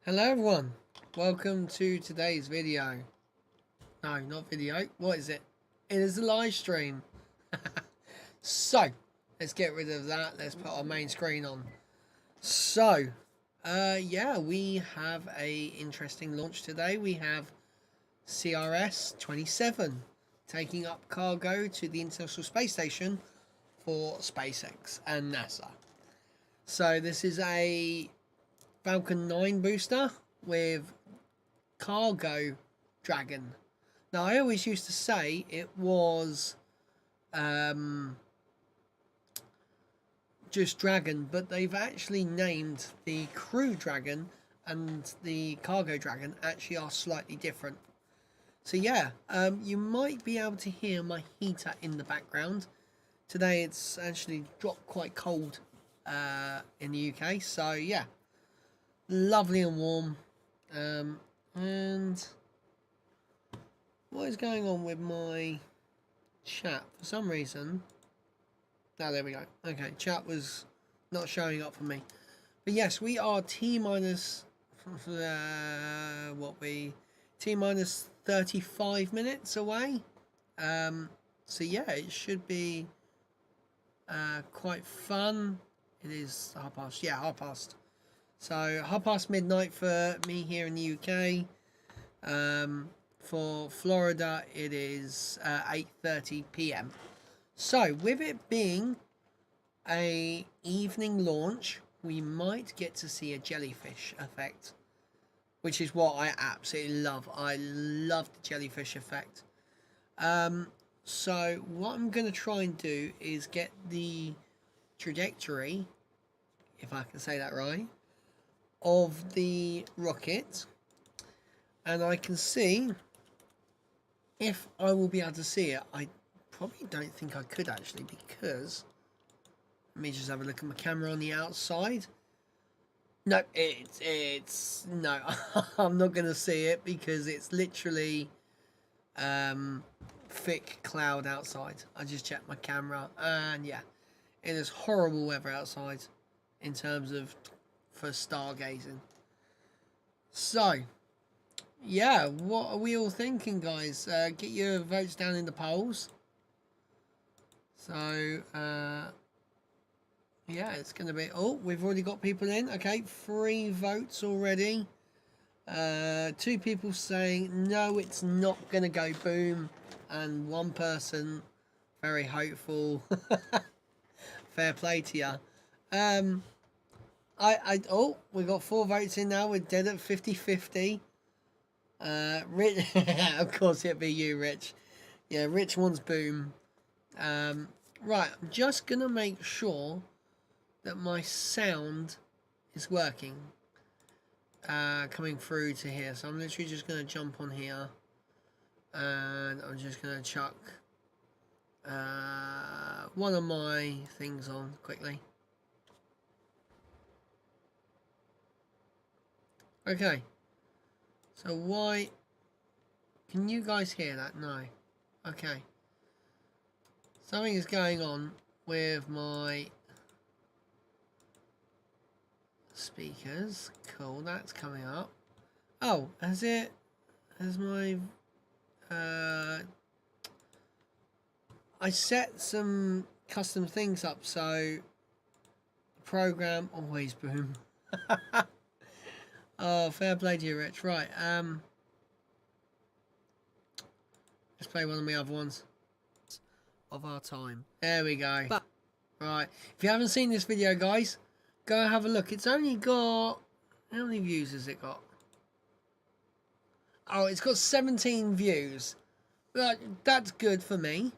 Hello everyone, welcome to today's video. No, not video, what is it? It is a live stream. So, let's get rid of that, let's put our main screen on. So, yeah, we have a interesting launch today. We have CRS 27 taking up cargo to the International Space Station for SpaceX and NASA. So this is a Falcon 9 booster with cargo Dragon. Now I always used to say it was just Dragon, but they've actually named the Crew Dragon and the Cargo Dragon actually are slightly different. So yeah, you might be able to hear my heater in the background. Today it's actually dropped quite cold in the UK, so yeah, lovely and warm. And what is going on with my chat? For some reason, oh, there we go. Okay, chat was not showing up for me. But yes, we are T minus T minus 35 minutes away. So yeah, it should be quite fun. It is half past. Yeah, half past. So half past midnight for me here in the UK. For Florida, it is 8:30 p.m. So with it being a evening launch, we might get to see a jellyfish effect, which is what I absolutely love. I love the jellyfish effect. So what I'm going to try and do is get the trajectory, if I can say that right, of the rocket, and I can see if I will be able to see it. I probably don't think I could actually, because let me just have a look at my camera on the outside. No, it's no, I'm not gonna see it because it's literally thick cloud outside. I just checked my camera and yeah, it is horrible weather outside in terms of for stargazing. So yeah, what are we all thinking, guys? Get your votes down in the polls. So yeah, it's gonna be, oh, we've already got people in. Okay, 3 votes already. 2 people saying no, it's not gonna go boom, and 1 person very hopeful. Fair play to you. Oh, we got 4 votes in now. We're dead at 50-50. Rich, of course it'd be you, Rich. Yeah, Rich wants boom. Right, I'm just gonna make sure that my sound is working. Coming through to here. So I'm literally just gonna jump on here. And I'm just gonna chuck one of my things on quickly. Okay. So why... Can you guys hear that? No. Okay. Something is going on with my speakers. Cool, that's coming up. Oh, has my... I set some custom things up, so program always boom. Oh, fair play to you, Rich. Right, let's play one of my other ones of our time. There we go. Right, if you haven't seen this video, guys, go have a look. It's only got, how many views has it got? Oh, it's got 17 views. That's good for me.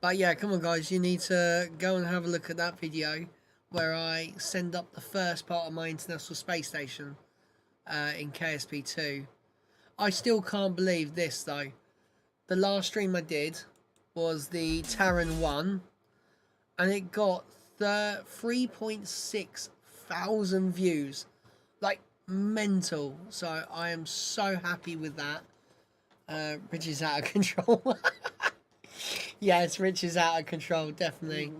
But yeah, come on, guys, you need to go and have a look at that video where I send up the first part of my International Space Station in KSP2. I still can't believe this, though. The last stream I did was the Terran 1, and it got 3.6 thousand views. Like, mental. So I am so happy with that. Rich is out of control. Yes, Rich is out of control, definitely.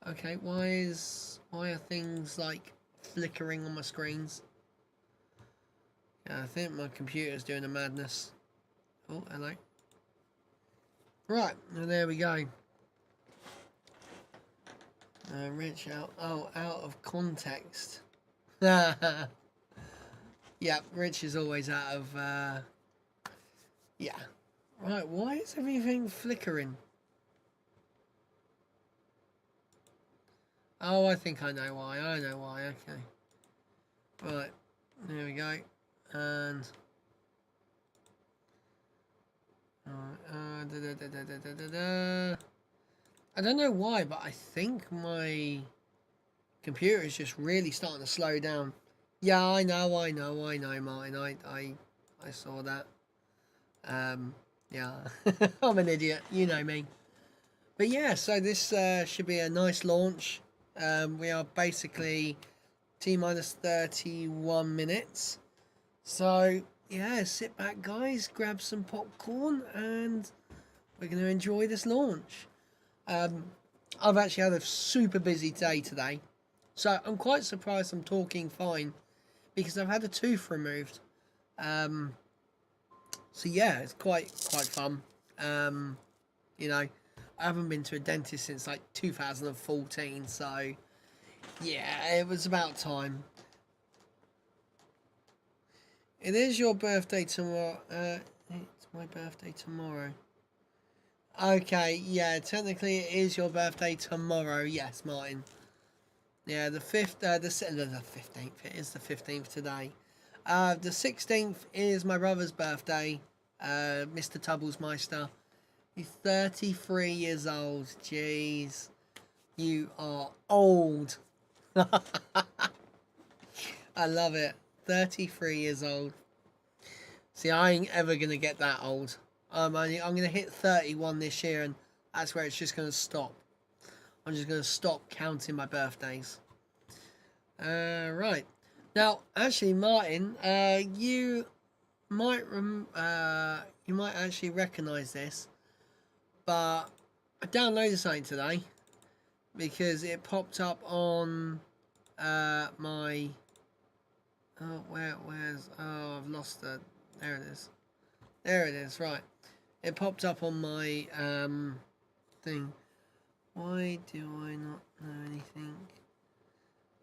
Okay, why are things like flickering on my screens? Yeah, I think my computer's doing a madness. Oh, hello. Right, well, there we go. Rich out of context. Yeah, Rich is always out of yeah. Right, why is everything flickering? Oh, I think I know why. I know why, okay. Right, there we go. And I don't know why, but I think my computer is just really starting to slow down. Yeah, I know, Martin. I saw that. Yeah, I'm an idiot. You know me. But yeah, so this should be a nice launch. We are basically T-minus 31 minutes. So yeah, sit back, guys, grab some popcorn, and we're going to enjoy this launch. I've actually had a super busy day today, so I'm quite surprised I'm talking fine because I've had a tooth removed. So yeah, it's quite fun. You know, I haven't been to a dentist since like 2014, so yeah, it was about time. It is your birthday tomorrow. It's my birthday tomorrow. Okay, yeah, technically it is your birthday tomorrow. Yes, Martin. Yeah, the 15th. It is the 15th today. The 16th is my brother's birthday. Mr. Tubblesmeister. He's 33 years old. Jeez, you are old. I love it. 33 years old. See, I ain't ever gonna get that old. I'm gonna hit 31 this year, and that's where it's just gonna stop. I'm just gonna stop counting my birthdays. Right. Now, actually, Martin, you might actually recognise this, but I downloaded something today because it popped up on my. Oh, where's? Oh, I've lost it. There it is. There it is. Right. It popped up on my thing. Why do I not know anything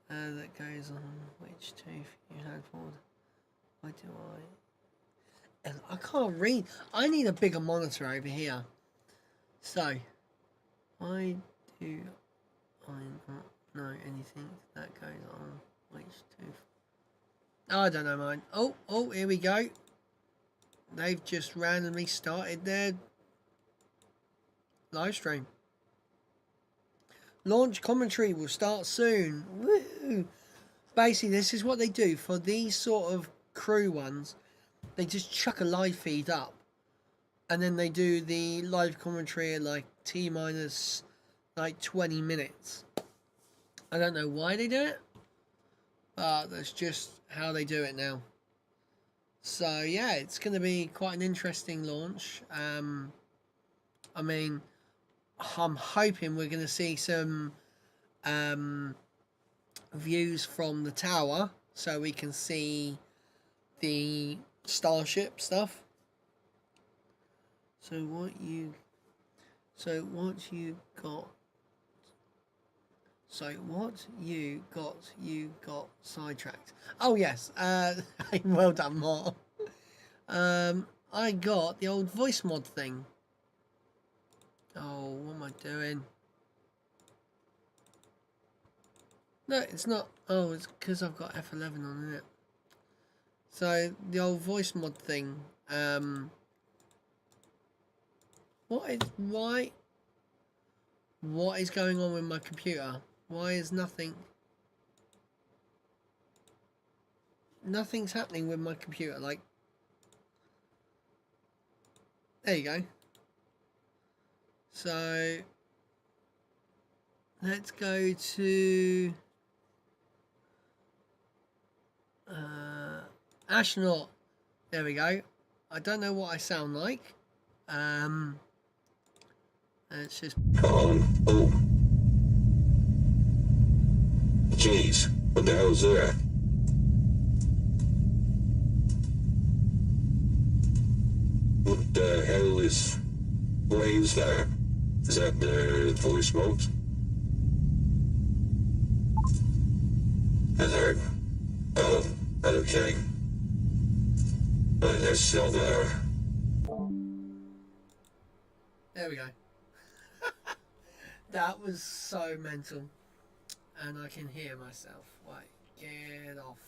that goes on which tooth you had pulled? Why do I? And I can't read. I need a bigger monitor over here. So, why do I not know anything that goes on which tooth? I don't know mine. Oh, here we go. They've just randomly started their live stream. Launch commentary will start soon. Woo! Basically, this is what they do for these sort of crew ones. They just chuck a live feed up, and then they do the live commentary at like T-minus like 20 minutes. I don't know why they do it, but that's just how they do it now. So yeah, it's going to be quite an interesting launch. I mean, I'm hoping we're going to see some views from the tower, so we can see the Starship stuff. So what you got sidetracked. Oh yes, well done, Mark. I got the old voice mod thing. Oh, what am I doing? No, it's not. Oh, it's because I've got F11 on, isn't it? So the old voice mod thing. What is going on with my computer? Why is nothing's happening with my computer? Like, there you go. So let's go to astronaut. There we go. I don't know what I sound like. It's just oh. Jeez, what the hell's that? use there? Is that fully smoked? And they're, okay. But they're still there. There we go. That was so mental. And I can hear myself. Wait, get off.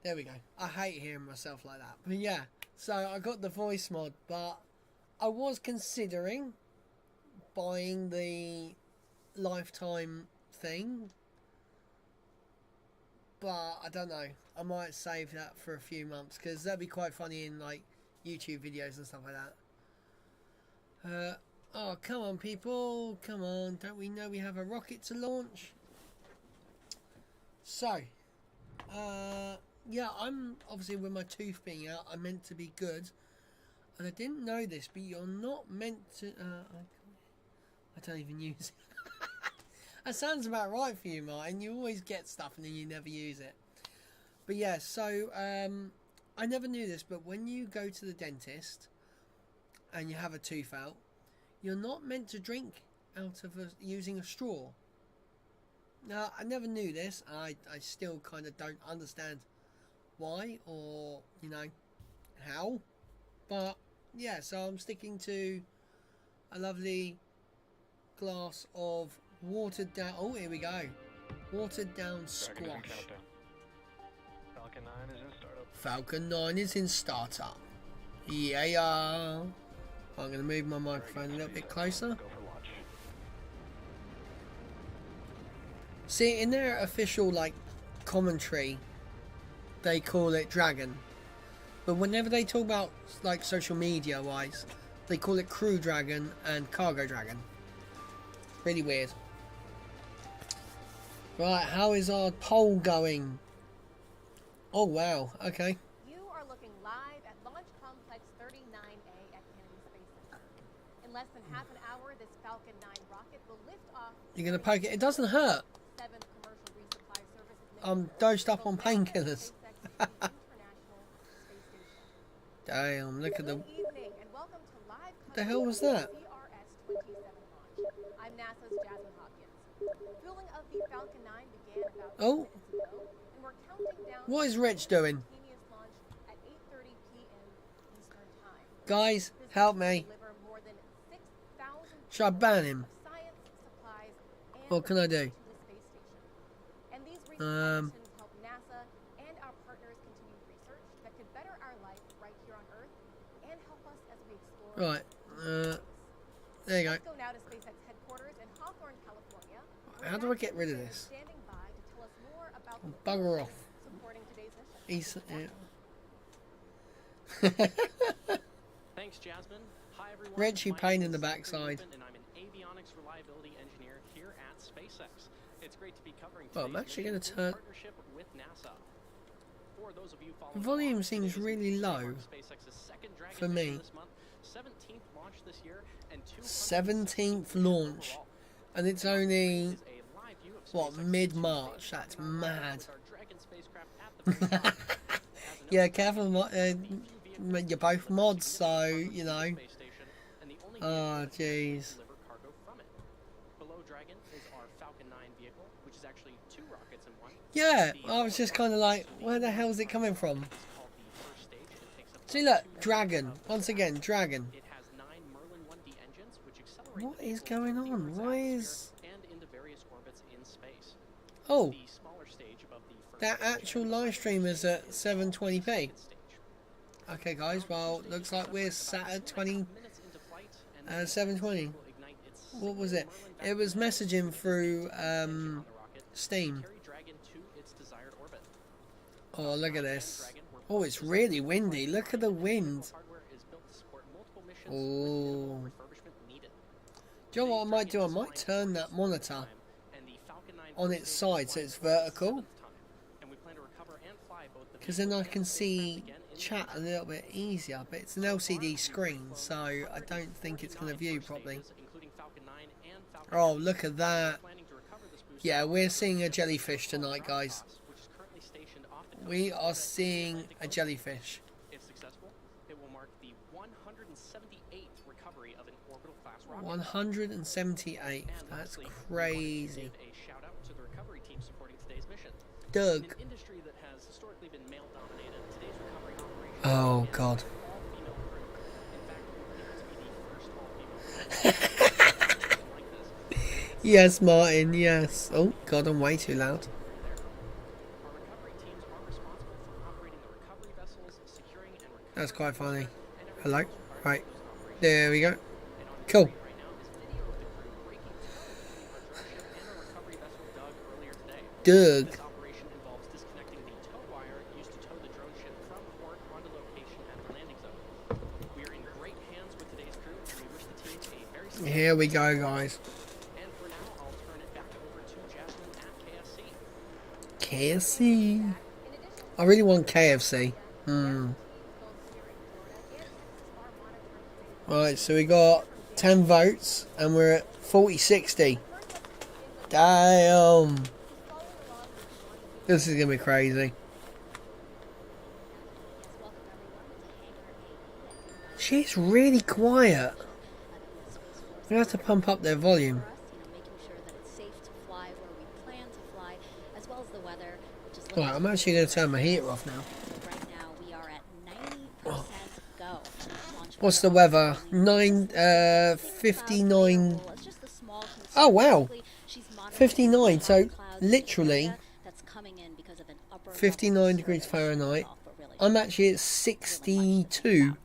There we go. I hate hearing myself like that. But yeah, so I got the voice mod, but I was considering buying the lifetime thing. But I don't know. I might save that for a few months because that'd be quite funny in like YouTube videos and stuff like that. Oh, come on, people. Come on. Don't we know we have a rocket to launch? So, yeah, I'm obviously with my tooth being out, I'm meant to be good. And I didn't know this, but you're not meant to... I don't even use it. That sounds about right for you, Martin. You always get stuff and then you never use it. But yeah, so I never knew this, but when you go to the dentist and you have a tooth out, you're not meant to drink out of using a straw. Now, I never knew this. I still kind of don't understand why or, you know, how. But, yeah, so I'm sticking to a lovely glass of watered down... Oh, here we go. Watered down squash. Falcon 9 is in startup. Falcon 9 is in startup. Yeah. I'm going to move my microphone a little bit closer. Go for launch. See, in their official, like, commentary, they call it Dragon. But whenever they talk about, like, social media-wise, they call it Crew Dragon and Cargo Dragon. Really weird. Right, how is our poll going? Oh, wow. Okay. You are looking live at Launch Complex 39A at Kennedy Space Center. In less than half an hour, this Falcon 9 rocket will lift off. You're going to poke it. It doesn't hurt. 7th commercial resupply service. I'm dosed up on painkillers. Damn, look at the... Good evening and welcome to live What the hell was that? CRS 27 launch. I'm NASA's Jasmine Hopkins. Fueling of the Falcon 9 began about 2 Oh. minutes ago, and we're counting down. What is Rich doing? Spontaneous launch at 8:30 p.m. Eastern Time. Guys, help me. Deliver more than 6,000 Should I ban him? science, supplies, and What can I do? to the space station. And these recent missions help NASA and our partners continue research that could better our life right here on Earth and help us as we explore. Right. There you go. Let's go now to SpaceX headquarters in Hawthorne, California. How do I get rid of this? Standing by to tell us more about the Bugger off. supporting today's mission. Thanks, Jasmine. Hi, everyone. Richie My pain name in the is backside. Stephen, and I'm an avionics reliability engineer here at SpaceX. It's great to be covering Well, I'm today's actually mission going to in turn... partnership with NASA. For those of you The following volume along, seems today is really the low SpaceX's second Dragon for mission me. this month, 17th launch this year, and 17th launch. overall. And it's only, This is a live view of what, SpaceX's mid-March? space That's station mad. with our Dragon spacecraft at the very top. As an Yeah, update, careful, you're both mods, so, you know. space station, and the only Oh, vehicle that can jeez. deliver cargo from it. Below Dragon is our Falcon 9 vehicle, which is actually 2 rockets in one. Yeah, I was just kind of like, where the hell is it coming from? It's called the first stage, and it takes up to See, look, 2 Dragon. hours to Once again, Dragon. It has 9 Merlin 1D engines, which accelerate What the is vehicle going through on? Earth's Why atmosphere is... and into various orbits in space. Oh, The smaller stage above the first that stage actual has live stream is at 720p. second stage. Okay, guys, well, looks like we're sat at 720. What was it? It was messaging through Steam. Oh, look at this. Oh, it's really windy. Look at the wind. Oh. Do you know what I might do? I might turn that monitor on its side so it's vertical. Because then I can see chat a little bit easier. But it's an LCD screen, so I don't think it's going to view properly. Oh, look at that. Yeah, we're seeing a jellyfish tonight, guys. We are seeing a jellyfish. If successful, it will mark the 1 of an orbital class rocket. 178. That's crazy. A shout out to the recovery team supporting today's mission. Doug. In an industry that has historically been male dominated, today's recovery operation Oh is God. an all-female crew. In fact, we believe it to be the first all-female crew like this. Yes, Martin. Yes. Oh God, I'm way too loud. Our recovery teams are responsible for operating the recovery vessels, securing and recovering. That's quite funny. and everything Hello. else required Right. for those operations. There we go. And on Cool. screen right now is video of the crew breaking tow between our drone ship and our recovery vessel Doug earlier today. Doug. This operation involves disconnecting the tow wire used to tow the drone ship from port onto location at the landing zone. We are in great hands with today's crew, and we wish the teams a very safe. Here we go, guys. And for now, I'll turn it back over to Jasmine at KSC. KFC. I really want KFC. Right, so we got 10 votes and we're at 40-60. Damn. This is gonna be crazy. She's really quiet. We have to pump up their volume. Making sure that it's safe to fly where we plan to fly, as well as the weather, which is Right, I'm actually going to turn my heater off now. right now we are at 90% go. Launch What's the weather? 59. It's just the small Oh, wow. Basically, she's monitoring 59, so clouds literally area that's coming in because of an upper 59 level degrees surge Fahrenheit. off, but really I'm actually at 62.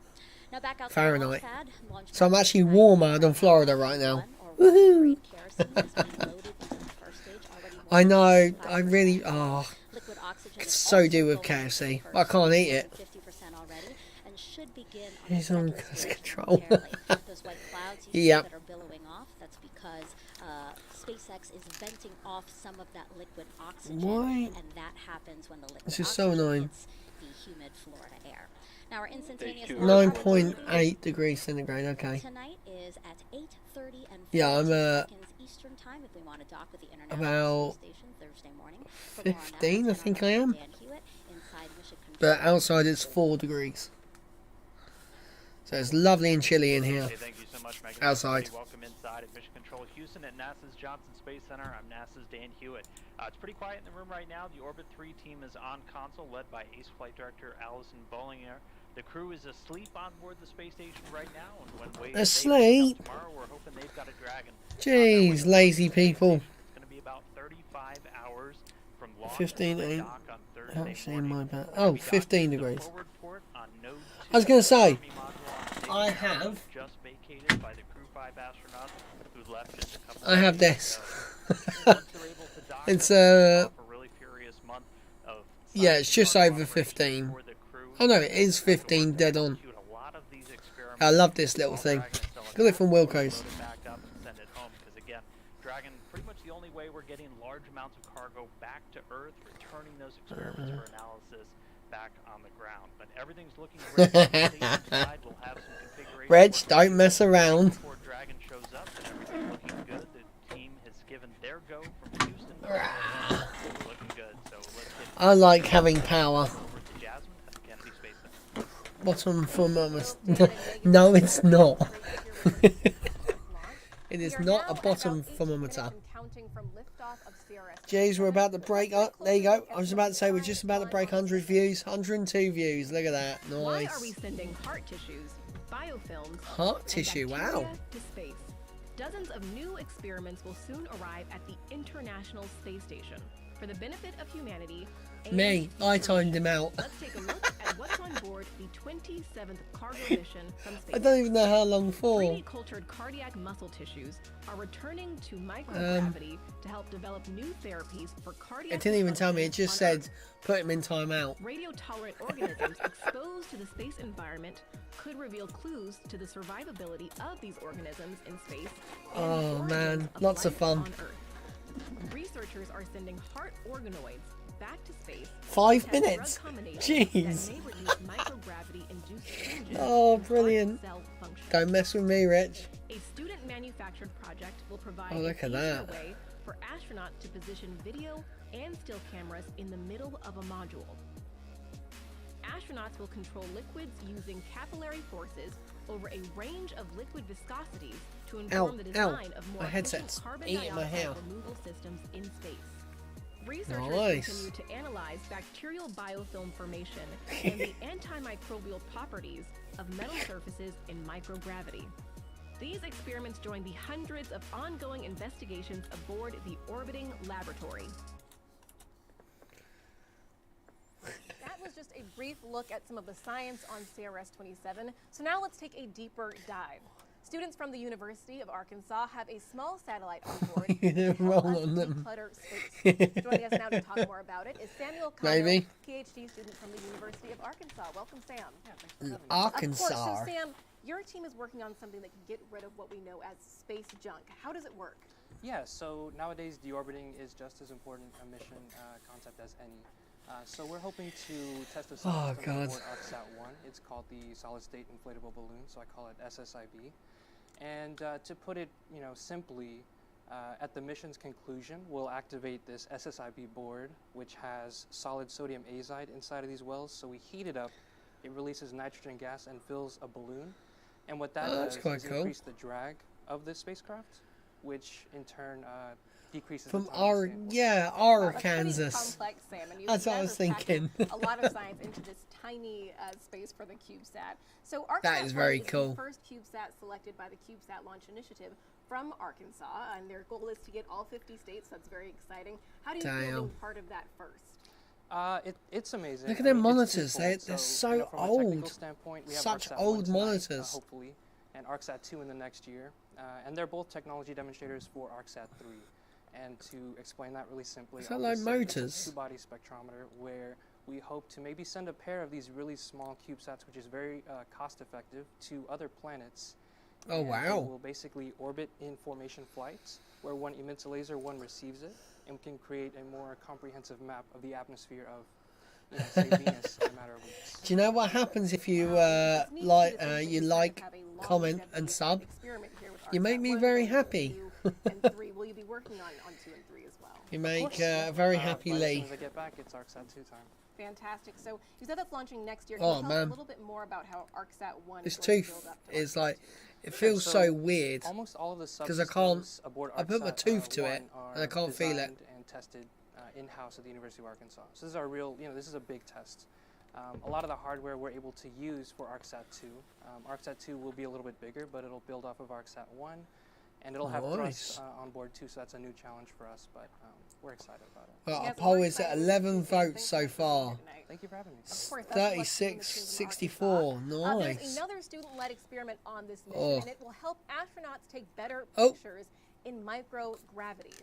Now back out to the Fahrenheit. launch pad, launch So I'm pad actually 9 warmer than Florida right now. or Woohoo! kerosene is being loaded into the first stage, already I know, more than I really, 55%. Liquid oxygen could is so also do with going into KFC, the but I first can't eat stage, it. 50% already, and should begin He's on on the cruise stage control. momentarily. Those white clouds you see Yep. that are billowing off, that's because SpaceX is venting off some of that liquid oxygen, Why? and that happens when the liquid This is so oxygen annoying. hits the humid Florida air. Now our instantaneous 9.8 degrees centigrade, okay. tonight is at 8:30 and Yeah, I'm, 14 seconds Eastern time if we want to dock with the International about Space Station Thursday morning. For more on that, 15, I let's think turn I on am. Dan Hewitt inside Mission Control. But outside it's 4 degrees. So it's lovely and chilly in here. Hey, thank you so much, Megan. Outside. Welcome inside at Mission Control Houston at NASA's Johnson Space Center. I'm NASA's Dan Hewitt. It's pretty quiet in the room right now. The Orbit 3 team is on console, led by Ace Flight Director Allison Bollinger. The crew is asleep on board the space station right now, and when waves Asleep? tomorrow, we're hoping they've got a Dragon. Jeez, lazy people. It's going to be about 35 hours from launch 15, to 8. dock on Thursday Actually, in morning. my bad. We'll Oh, be docking 15 to the degrees. forward port on node I was going to 2 say, Army module on I station have, just vacated by the Crew 5 astronauts who left just a couple I have of this. days ago. Once they're able to dock, It's, they'll kick off a really furious month of yeah, it's just cargo over operations 15. for the crew. Oh no, it is 15 dead on. Execute a lot of these experiments I love this little while thing. Dragon is still Got it from intact. Wilco's. Load it back up and send it home, because again, Dragon, pretty much the only way we're getting large amounts of cargo back to Earth, returning those experiments for analysis back on the ground. But everything's looking great. On the station side, we'll have some configuration Reg, work don't mess around. before Dragon shows up, and everything's looking good. The team has given their go from Houston to Florida. It's looking good. So let's get I like having power. over to Jasmine at the Kennedy Space Center. Bottom thermometer. No, it's not. It is not a bottom thermometer. Jeez, we're about to break up. There you go. I was about to say we're just about to break 100 views. 102 views. Look at that. Why are we Nice. sending heart tissues, biofilms, Heart and tissue. Wow. bacteria to space? Dozens of new experiments will soon arrive at the International Space Station for the benefit of humanity. And Me, I timed him out. Let's take a look at what's on board the 27th cargo mission from I SpaceX. don't even know how long for. 3D cultured cardiac muscle tissues are returning to microgravity to help develop new therapies for cardiac. It didn't even tell me. It dysfunction just on said Earth. put him in timeout. Radio-tolerant organisms exposed to the space environment could reveal clues to the survivability of these organisms in space. and the Oh, origins man, lots of life fun. on Earth. Researchers are sending heart organoids back to space. 5 to test minutes. drug combinations Jeez. that may reduce microgravity-induced changes Oh, in heart brilliant. cell function. Don't mess with me, Rich. A student-manufactured project will provide Oh, look an at easier that. way for astronauts to position video and still cameras in the middle of a module. Astronauts will control liquids using capillary forces over a range of liquid viscosities to inform the design of more my headset's efficient carbon eating my hair. dioxide removal systems in space. Researchers Nice. continue to analyze bacterial biofilm formation and the antimicrobial properties of metal surfaces in microgravity. These experiments join the hundreds of ongoing investigations aboard the orbiting laboratory. That was just a brief look at some of the science on CRS-27. So now let's take a deeper dive. Students from the University of Arkansas have a small satellite on board to help Roll us on them. declutter space. Joining us now to talk more about it is Samuel Kyle, Maybe. PhD student from the University of Arkansas. Welcome, Sam. Yeah, thanks for having me. Arkansas. Of course. So, Sam, your team is working on something that can get rid of what we know as space junk. How does it work? Yeah, so nowadays deorbiting is just as important a mission concept as any. So we're hoping to test a system on board ArcSat-1. It's called the Solid State Inflatable Balloon, so I call it SSIB. And to put it, simply, at the mission's conclusion, we'll activate this SSIB board, which has solid sodium azide inside of these wells. So we heat it up, it releases nitrogen gas and fills a balloon. And what that does is increase the drag of the spacecraft, which in turn decreases From the time to Arkansas. That's complex, Sam, and That's what I was thinking. A lot of science into this tiny space for the CubeSat. So ArcSat That is very is cool. the first CubeSat selected by the CubeSat Launch Initiative from Arkansas, and their goal is to get all 50 states. That's very exciting. How do you feel being part of that first? It's amazing. Look at their it's monitors. twofold. They're So, so from a technical old. standpoint, we have Such ArcSat old 1 tonight, monitors. hopefully, and ArcSat-2 in the next year. And they're both technology demonstrators for ArcSat-3. And to explain that really simply, Is that I'll like just say it's motors? a two-body spectrometer where we hope to maybe send a pair of these really small CubeSats, which is very cost-effective, to other planets. Oh, And wow. It will basically orbit in formation flights, where one emits a laser, one receives it, and can create a more comprehensive map of the atmosphere of, say, Venus in a matter of weeks. Do you know what happens if you like, comment, and sub? You make me very happy. And 3. Will you be working on 2 and 3 as well? You make a very happy As Lee. soon as I get back, it's ArcSat-2 time. Fantastic. So you said that's launching next year. Can Oh, you tell man. us a little bit more about how ArcSat-1 This is going to tooth build up to is like, it Yeah, feels so weird. Almost all of the 'Cause I can't- subsystems aboard I put my ArcSat, tooth to it, 1 and I can't feel it. designed and tested in-house at the University of Arkansas. So this is our real, this is a big test. A lot of the hardware we're able to use for ArcSat-2. ArcSat-2 will be a little bit bigger, but it'll build off of ArcSat-1, and it'll have thrust on board too, so that's a new challenge for us, but we're excited about it. Well, our Yes, poll we're is at excited. 11 Thanks votes for so being far. here tonight. Thank you for having me. Of course, that's what's 36-64. There's Nice. another student-led experiment on this mission, Oh. and it will help astronauts take better Oh. pictures in microgravity.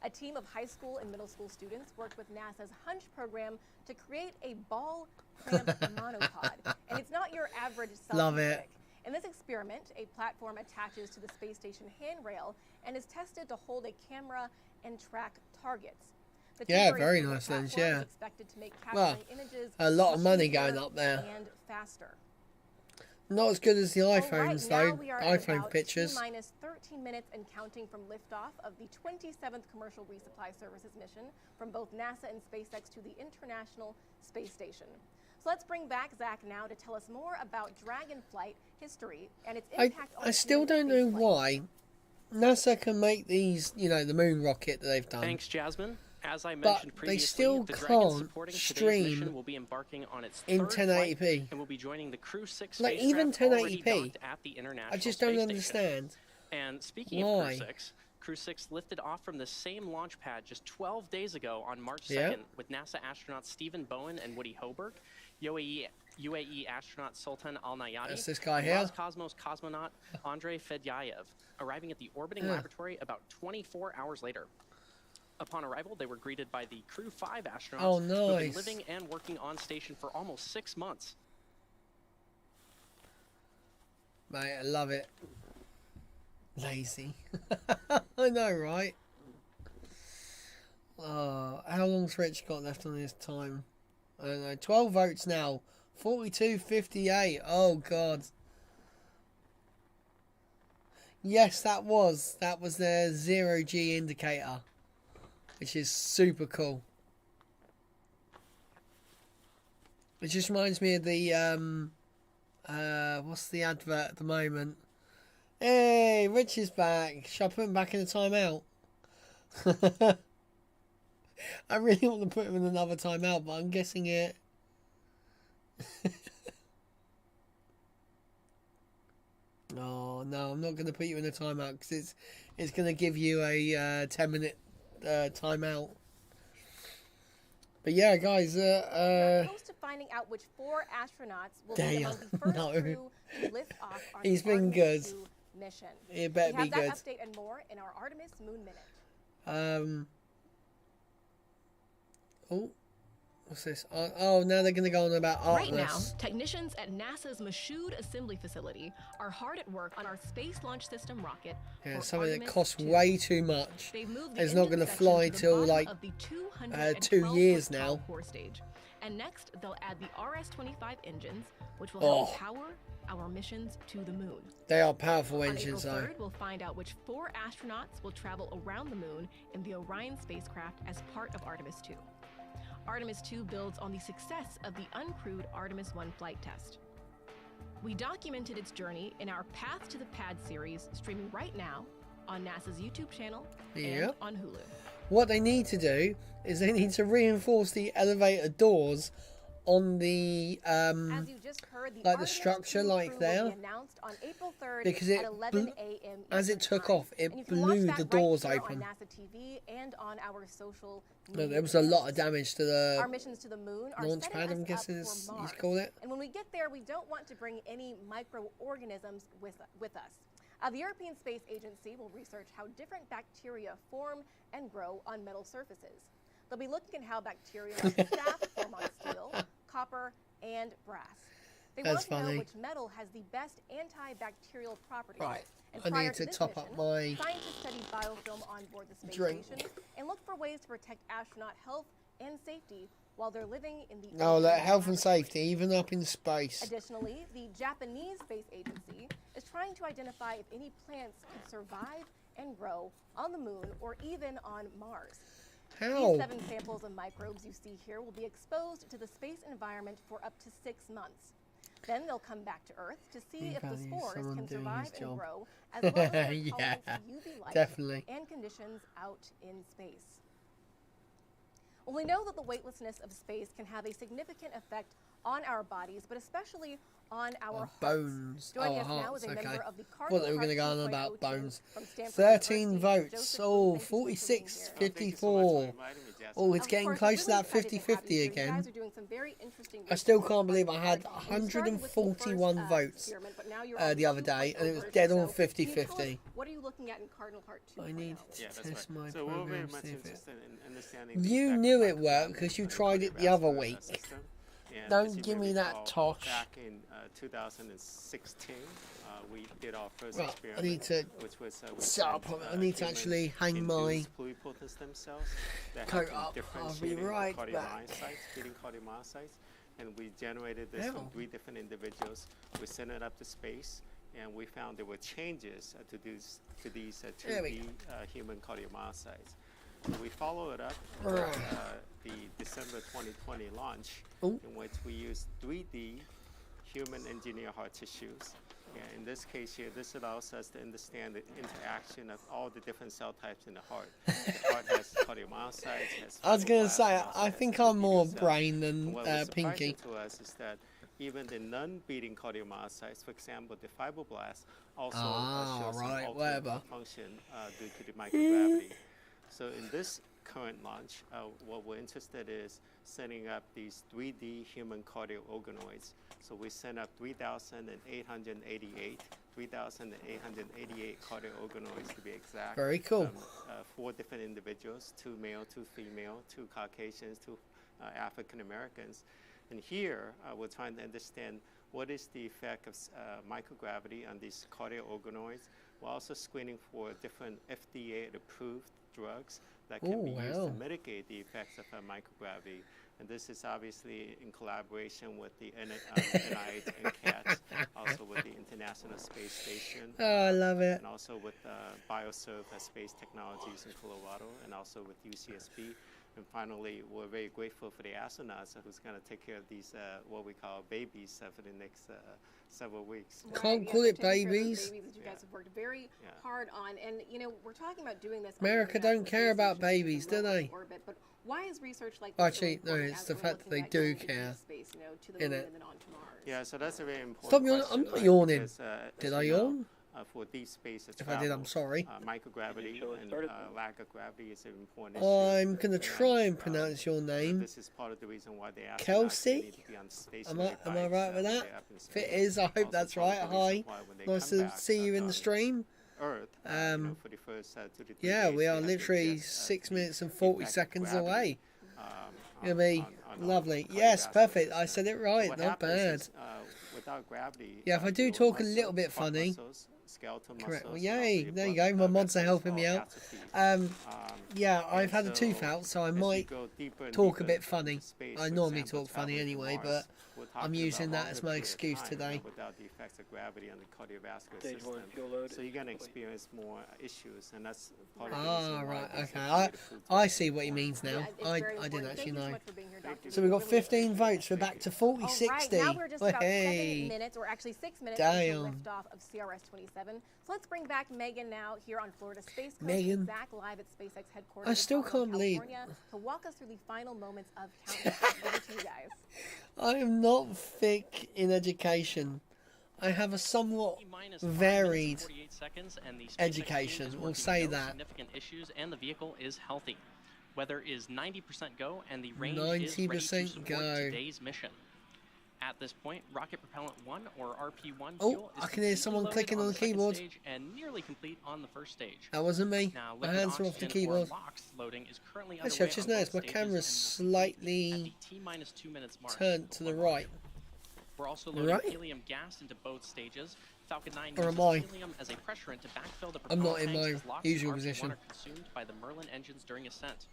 A team of high school and middle school students worked with NASA's HUNCH program to create a ball clamp monopod. And it's not your average selfie Love it. stick. In this experiment, a platform attaches to the space station handrail and is tested to hold a camera and track targets. The Yeah, temporary very camera nice lens, platform is yeah. expected to make Well, capturing images a lot of much money easier going up there. and faster. Not as good as the All iPhones, right, now though. we are at iPhone about pictures. T-minus 13 minutes and counting from liftoff of the 27th Commercial Resupply Services mission from both NASA and SpaceX to the International Space Station. So let's bring back Zach now to tell us more about Dragonflight history and its impact on I still don't know human spaceflight. why NASA can make these, the moon rocket that they've done. Thanks, Jasmine. As I But mentioned they previously, still the Dragon can't supporting today's stream mission will be embarking on its in third flight 1080p. and will be joining the Crew 6 Like, spacecraft even already 1080p, docked at the International I just Space don't Station. understand. And speaking Why? of Crew 6 lifted off from the same launch pad just 12 days ago on March 2nd Yeah. with NASA astronauts Stephen Bowen and Woody Hoberg, UAE astronaut Sultan Al-Nayani, That's this guy and here. Roscosmos cosmonaut Andrei Fedyaev, arriving at the orbiting Yeah. laboratory about 24 hours later. Upon arrival, they were greeted by the Crew 5 astronauts Oh, who have been nice. living and working on station for almost 6 months. Mate, I love it. Lazy. I know, right? How long's Rich got left on his time? I don't know. 12 votes now. 42-58. Oh, God. Yes, that was their 0G indicator, which is super cool. It just reminds me of the What's the advert at the moment? Hey, Rich is back. Shall I put him back in the timeout? I really want to put him in another timeout, but I'm guessing it. Oh no, I'm not going to put you in a timeout because it's going to give you a 10-minute timeout. But yeah, guys, We're close to finding out which 4 astronauts will be among the first crew to lift off on He's the been Artemis good. 2 mission. It better We be have good. that update and more in our Artemis Moon Minute. Oh, what's this? Oh, now they're going to go on about Artemis. Right now, technicians at NASA's Michoud Assembly Facility are hard at work on our Space Launch System rocket. Yeah, for something that Artemis costs 2. way too much. They've moved the It's not engine going to section fly to the till bottom like of the 2 years 212-foot now. tall core stage. And next, they'll add the RS-25 engines, which will help power our missions to the moon. They are powerful On engines, April though. 3rd, we'll find out which 4 astronauts will travel around the moon in the Orion spacecraft as part of Artemis 2. Artemis 2 builds on the success of the uncrewed Artemis 1 flight test. We documented its journey in our Path to the Pad series, streaming right now on NASA's YouTube channel and on Hulu. What they need to do is they need to reinforce the elevator doors on the As you just heard, the like the Artemis structure 2 like crew there, will be announced on April 3rd because it at 11 a.m. as it Eastern took time. off, it And you can watch blew that the right doors here open. on NASA TV and on our social No, media there was a lot of channels. damage to the Our missions to the moon are launch setting pad, us I'm up guessing for is Mars. you call it. And when we get there, we don't want to bring any microorganisms with us. The European Space Agency will research how different bacteria form and grow on metal surfaces. They'll be looking at how bacteria like staph form on steel, copper, and brass. They want That's to know funny. which metal has the best antibacterial properties. Right, And I prior need to this top up mission, my scientists studied biofilm on board the space drink. station and look for ways to protect astronaut health and safety while they're living in the No, ocean like health and laboratory. safety, even up in space. Additionally, the Japanese Space Agency is trying to identify if any plants could survive and grow on the moon or even on Mars. How? These 7 samples of microbes you see here will be exposed to the space environment for up to 6 months. Then they'll come back to Earth to see if the value spores someone can doing survive his and job. grow, as well as their Yeah, tolerance to UV light definitely. and conditions out in space. Well, we know that the weightlessness of space can have a significant effect on our bodies, but especially on our hearts. Bones. Joining Oh, us now hearts, is a okay. member of the Well, they were going to go on Cardinal about Heart 2.0 bones. from Stanford 13 University. votes. Joseph, Oh, thank you so much for being 46, here. 54. Oh, it's Of getting course, close we're to that really excited to have 50-50 you here. You again. guys are doing some very interesting I still research can't believe I on had Mars. And you started with the first, 141 votes experiment, but now you're on the other 2.0 day, and it was version. dead on So can you tell us 50-50. what are you looking at in Cardinal Heart 2.0? I need to Yeah, that's test right. my So we're very program, much see if it... interested in understanding the You effect knew of it worked because you tried it the other cardiovascular week. system. And Don't as you give may me that recall, tosh. Back in 2016, we did our first Right, I experiment, need to which was with set up on it. I need to actually hang my pluripotent stem cells that coat have up. been I'll be differentiating right cardiomyocytes, feeding cardiomyocytes, and we generated this from 3 different individuals. We sent it up to space, and we found there were changes to these There we 2D human cardiomyocytes. So we follow it up Right. with the December 2020 launch, Ooh. in which we used 3D human engineered heart tissues. And in this case here, this allows us to understand the interaction of all the different cell types in the heart. The heart has cardiomyocytes, has I was going to fibroblasts, say, and also I has think I'm more endothelial cells. brain And than what was Pinky. surprising to us is that even the non-beating cardiomyocytes, for example, the fibroblasts, also show some right, altered whatever. function due to the microgravity. So in this current launch, what we're interested is setting up these 3D human cardio organoids. So we sent up 3,888 cardio organoids to be exact. Very cool. From 4 different individuals, 2 male, 2 female, 2 Caucasians, 2 African Americans. And here, we're trying to understand what is the effect of microgravity on these cardio organoids. We're also screening for different FDA-approved drugs that can be used to mitigate the effects of microgravity. And this is obviously in collaboration with the NIH and CATS, also with the International Space Station. Oh, I love it. And also with BioServe Space Technologies in Colorado, and also with UCSB. And finally, we're very grateful for the astronauts who's going to take care of these, what we call babies, for the next several weeks. Can't call it babies. Babies that you guys have worked very hard on. And, you know, we're talking about doing this. America don't care about babies, do they? Orbit, but why is research like this Actually, so no, important it's as the we're fact that looking they at do going to deep care. space, you know, to the In moon it. and then on to Mars? Yeah, so that's a very important Stop yawning. question, I'm not yawning. because, Did as I you know, yawn? For deep space If I did, I'm sorry. Microgravity and lack of gravity is an important issue. I'm going to try and pronounce your name. This is part of the reason why they ask Kelsey? need to be on Am stationary I bikes, right with when that? they're up in If it space. is, I hope Also that's part of right. the reason Hi. why when they Nice come to back, see you in the on stream. Earth, for the first 2 to 3 Yeah, days, we they are have to literally just, 6 minutes and get 40 back to seconds gravity, away. on- Gonna be on lovely. cardiovascular Yes, perfect. I system. said it So right. what Not happens bad. is, without gravity, Yeah, if I do your talk a little bit heart funny. muscles, skeletal Correct. Well, muscles, yay. also your There you blood go. My mods are vessels helping all me out. atrophy. Yeah, I've And had a so tooth out, so I as you might go deeper and talk a deeper bit into funny. space, I for normally example, talk funny traveling to anyway, Mars, but we're I'm talking using about that as longer my period of excuse time, today. without the effects of gravity on the cardiovascular Stage system. 1 fuel load So you're going to complete. experience more issues, and that's part of the Ah, reason why right. these Okay. accelerated food I tests see are what he important. means now. Yeah, it's I very didn't important. actually Thank you so know. much for being here, Dr. So we got really 15 appreciate votes. it. We're back to 40, All 60. right, now we're just about 7 Hey. minutes, or actually 6 minutes Damn. until liftoff of CRS 27. So let's bring back Megan now here on Florida Space Coast. Megan. Zach live at SpaceX headquarters. I still in Falcon, can't believe- California, to walk us through the final moments of countdown. Over to you guys. I am not thick in education. I have a somewhat T-minus 5 minutes and varied 48 seconds, and the SpaceX team education, is we'll working say no that. significant issues, and the vehicle is healthy. Weather is 90% go, and the range 90% is ready to support go. today's mission. At this point, rocket propellant 1, or RP1 Oh, fuel, is I can hear completely someone loaded clicking on the second keyboard. stage and nearly complete on the first stage. That wasn't me. Now, My liquid hands are off the oxygen or keyboard. LOX loading is currently Actually, I've underway just on noticed both my stages camera's and will complete slightly at the T-minus 2 minutes mark. turned to the right. We're also loading Right? helium gas into both stages. Falcon 9 Or uses am I? helium as a pressurant to backfill the I'm not propellant in tanks my as LOX usual and RP1 position. are consumed by the Merlin engines during ascent.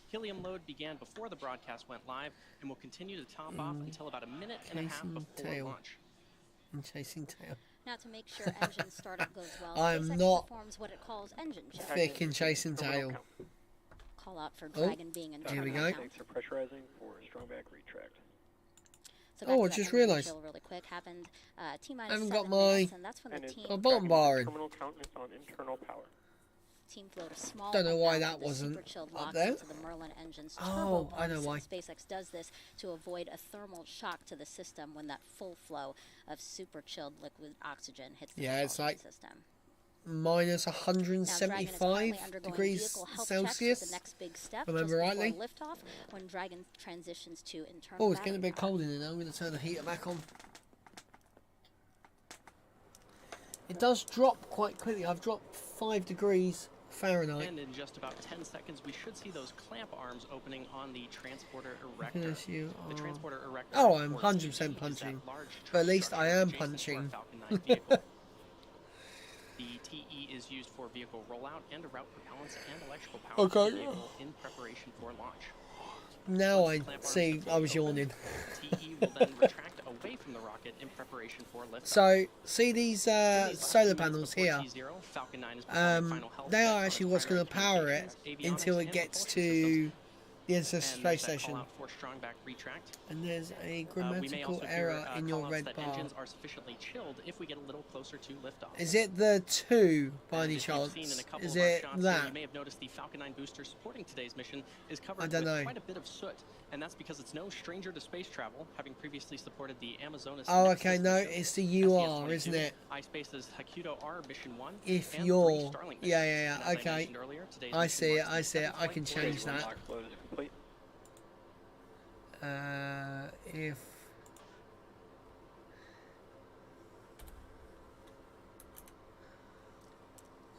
Helium load began before the broadcast went live and will continue to top off until about a minute and a half Chasing before tail. launch. I'm chasing tail. Now, to make sure engine startup goes well, I'm SpaceX not performs what it calls engine check. thick in chasing tail. Call out for Oh, Dragon being in here we terminal go. count. Tanks are pressurizing for strong back retract. So Oh, back I to just that engine realised. chill really quick happened T-minus I haven't 7 got my- minutes, and that's when the team a bottom bar in. Terminal count is on internal power. Team flowed a small Don't know why amount that of the wasn't super chilled up LOX there. into the Merlin engine's Oh, turbo I know pumps, why. and SpaceX does this to avoid a thermal shock to the system when that full flow of super chilled liquid oxygen hits the Yeah, it's propulsion like system. minus Now, Dragon is currently 175 undergoing degrees vehicle health checks Celsius. for the next big step Remember just rightly? before liftoff, when Dragon transitions to internal Oh, it's getting a battery bit power. cold in here now. I'm going to turn the heater back on. It does drop quite quickly. I've dropped 5 degrees Fahrenheit. And in just about 10 seconds, we should see those clamp arms opening on the transporter erector. Yes, you The are. transporter erector. Oh, I'm or 100% TE, is that punching. large But at least structure I am adjacent to our punching. Falcon 9 vehicle. The TE is used for vehicle rollout and to route propellants and electrical power to Okay. the vehicle in preparation for launch. Now I Once clamp arms see. are I was fully yawning. opened, TE will then retract away from the rocket in preparation for liftoff. So, see these In these last solar 2 minutes panels before here? T0, Falcon 9 is performing final health They checks are on actually its what's going to primary power it communications, until avionics, it and gets propulsion systems. to the ISS And space there's that station. call out for strong back retract. And there's a We may grammatical also error hear in your call-outs red that bar. engines are sufficiently chilled if we get a little closer to liftoff. Is it the 2 by And any as you've chance? seen in a couple Is of our it shots here, that? you may have noticed the Falcon 9 booster supporting today's mission is I covered don't with know. quite a bit of soot, and that's because it's no stranger to space travel, having previously supported the Amazonas. Oh, Nexus okay, no, mission, it's the UR, STS-22, isn't it? iSpace's Hakuto R Mission 1, If and you're... 3 Starlink Yeah, missions. yeah, And yeah, as I okay. mentioned earlier, today's I mission see it, marks the I see it. 7th I flight can for change the that. Lock load is complete. If...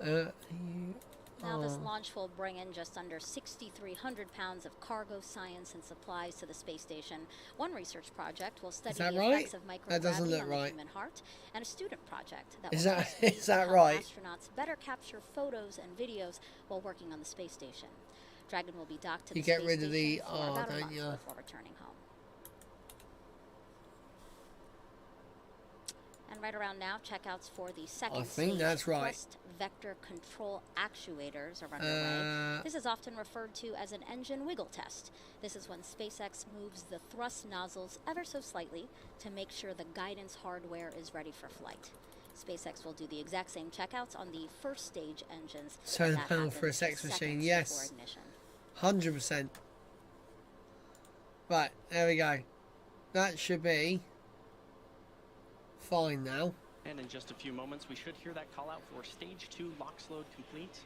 You Now, this are... launch will bring in just under 6,300 pounds of cargo, science, and supplies to the space station. One research project will study that the right? effects of microgravity That doesn't look on right. the human heart, and a student project that Is will that- test ways is to that help right? astronauts better capture photos and videos while working on the space station. Dragon will be docked to You the get space rid of the station for R, about a don't month you? before returning home. And And right around now, checkouts for the second I think stage that's right. thrust vector control actuators are underway. This is often referred to as an engine wiggle test. This is when SpaceX moves the thrust nozzles ever so slightly to make sure the guidance hardware is ready for flight. SpaceX will do the exact same checkouts on the first stage engines. So the That panel for a happens sex machine, seconds yes. before ignition. 100%. Right, there we go. That should be fine now. And in just a few moments, we should hear that call out for stage 2 LOX load complete.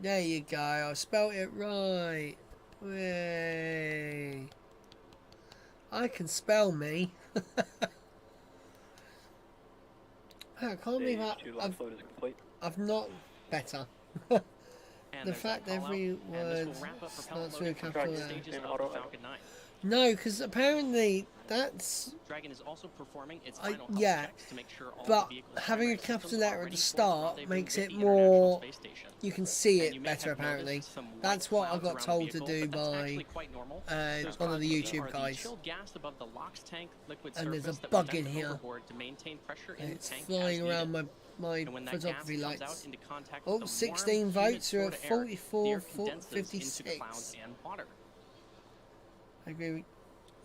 There you go. I spelled it right. Way. I can spell me. I can't believe Stage 2 LOX load is complete. I've not better. And The there's fact that call every out, and this word will wrap up starts propellant with a loading for capital both L. stages In of auto the Falcon 9. No, because apparently that's Dragon is also performing its final health yeah, checks to make sure all but the vehicle's having a primary systems capital are letter at ready the for start rendezvous makes with it the International more. Space Station. You can see And it you may better have apparently. noticed some white That's what I clouds got around told the to vehicle, do but that's by actually quite normal. Those one of the clouds YouTube are the guys. chilled gas above the LOX tank liquid And there's a surface that bug will in vent here. overboard to maintain pressure in And the it's tank flying as around needed. my And when that gas photography comes out lights. into contact Oh, with the 16 warm, votes. humid We're at Florida air, the 44, air condenses into 56. clouds and water. I agree with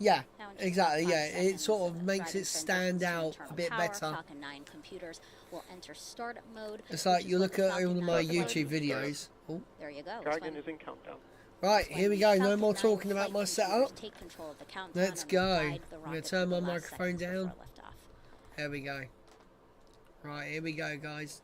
yeah, Now in just exactly, 5 yeah. It seconds, sort of makes Dragon it stand transitions to out a internal bit power. better. Falcon 9 computers will enter startup mode. It's like which is you when look the at Falcon all of 9 my deploys. YouTube videos. Oh, There you go. It's Dragon when- is in countdown. right, it's when here we the go. No Falcon more 9 talking about flight my computers setup. Take control of the countdown Let's and will go. guide the I'm going rocket to turn through my the last microphone seconds before down. liftoff. There we go. Right, here we go, guys.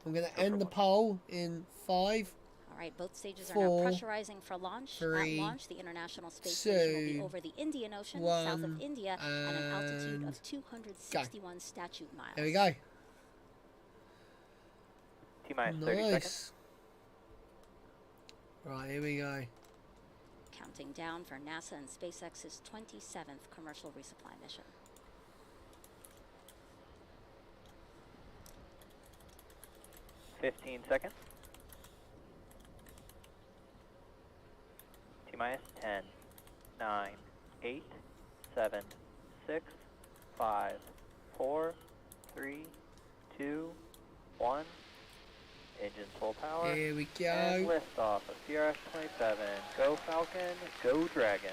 I'm going to end the poll in 5. All right, both stages are 4, now pressurizing for launch. 3, At launch, the International Space Station will be 2, over the Indian Ocean, 1, south of India, at an altitude and of 261 statute miles. There we go. T-minus 30 seconds. Nice. Right, here we go. Counting down for NASA and SpaceX's 27th commercial resupply mission. Fifteen seconds. T-minus 10, 9, 8, 7, 6, 5, 4, 3, 2, 1. Engines full power. Here we And go. liftoff of CRS 27. Go Falcon, go Dragon.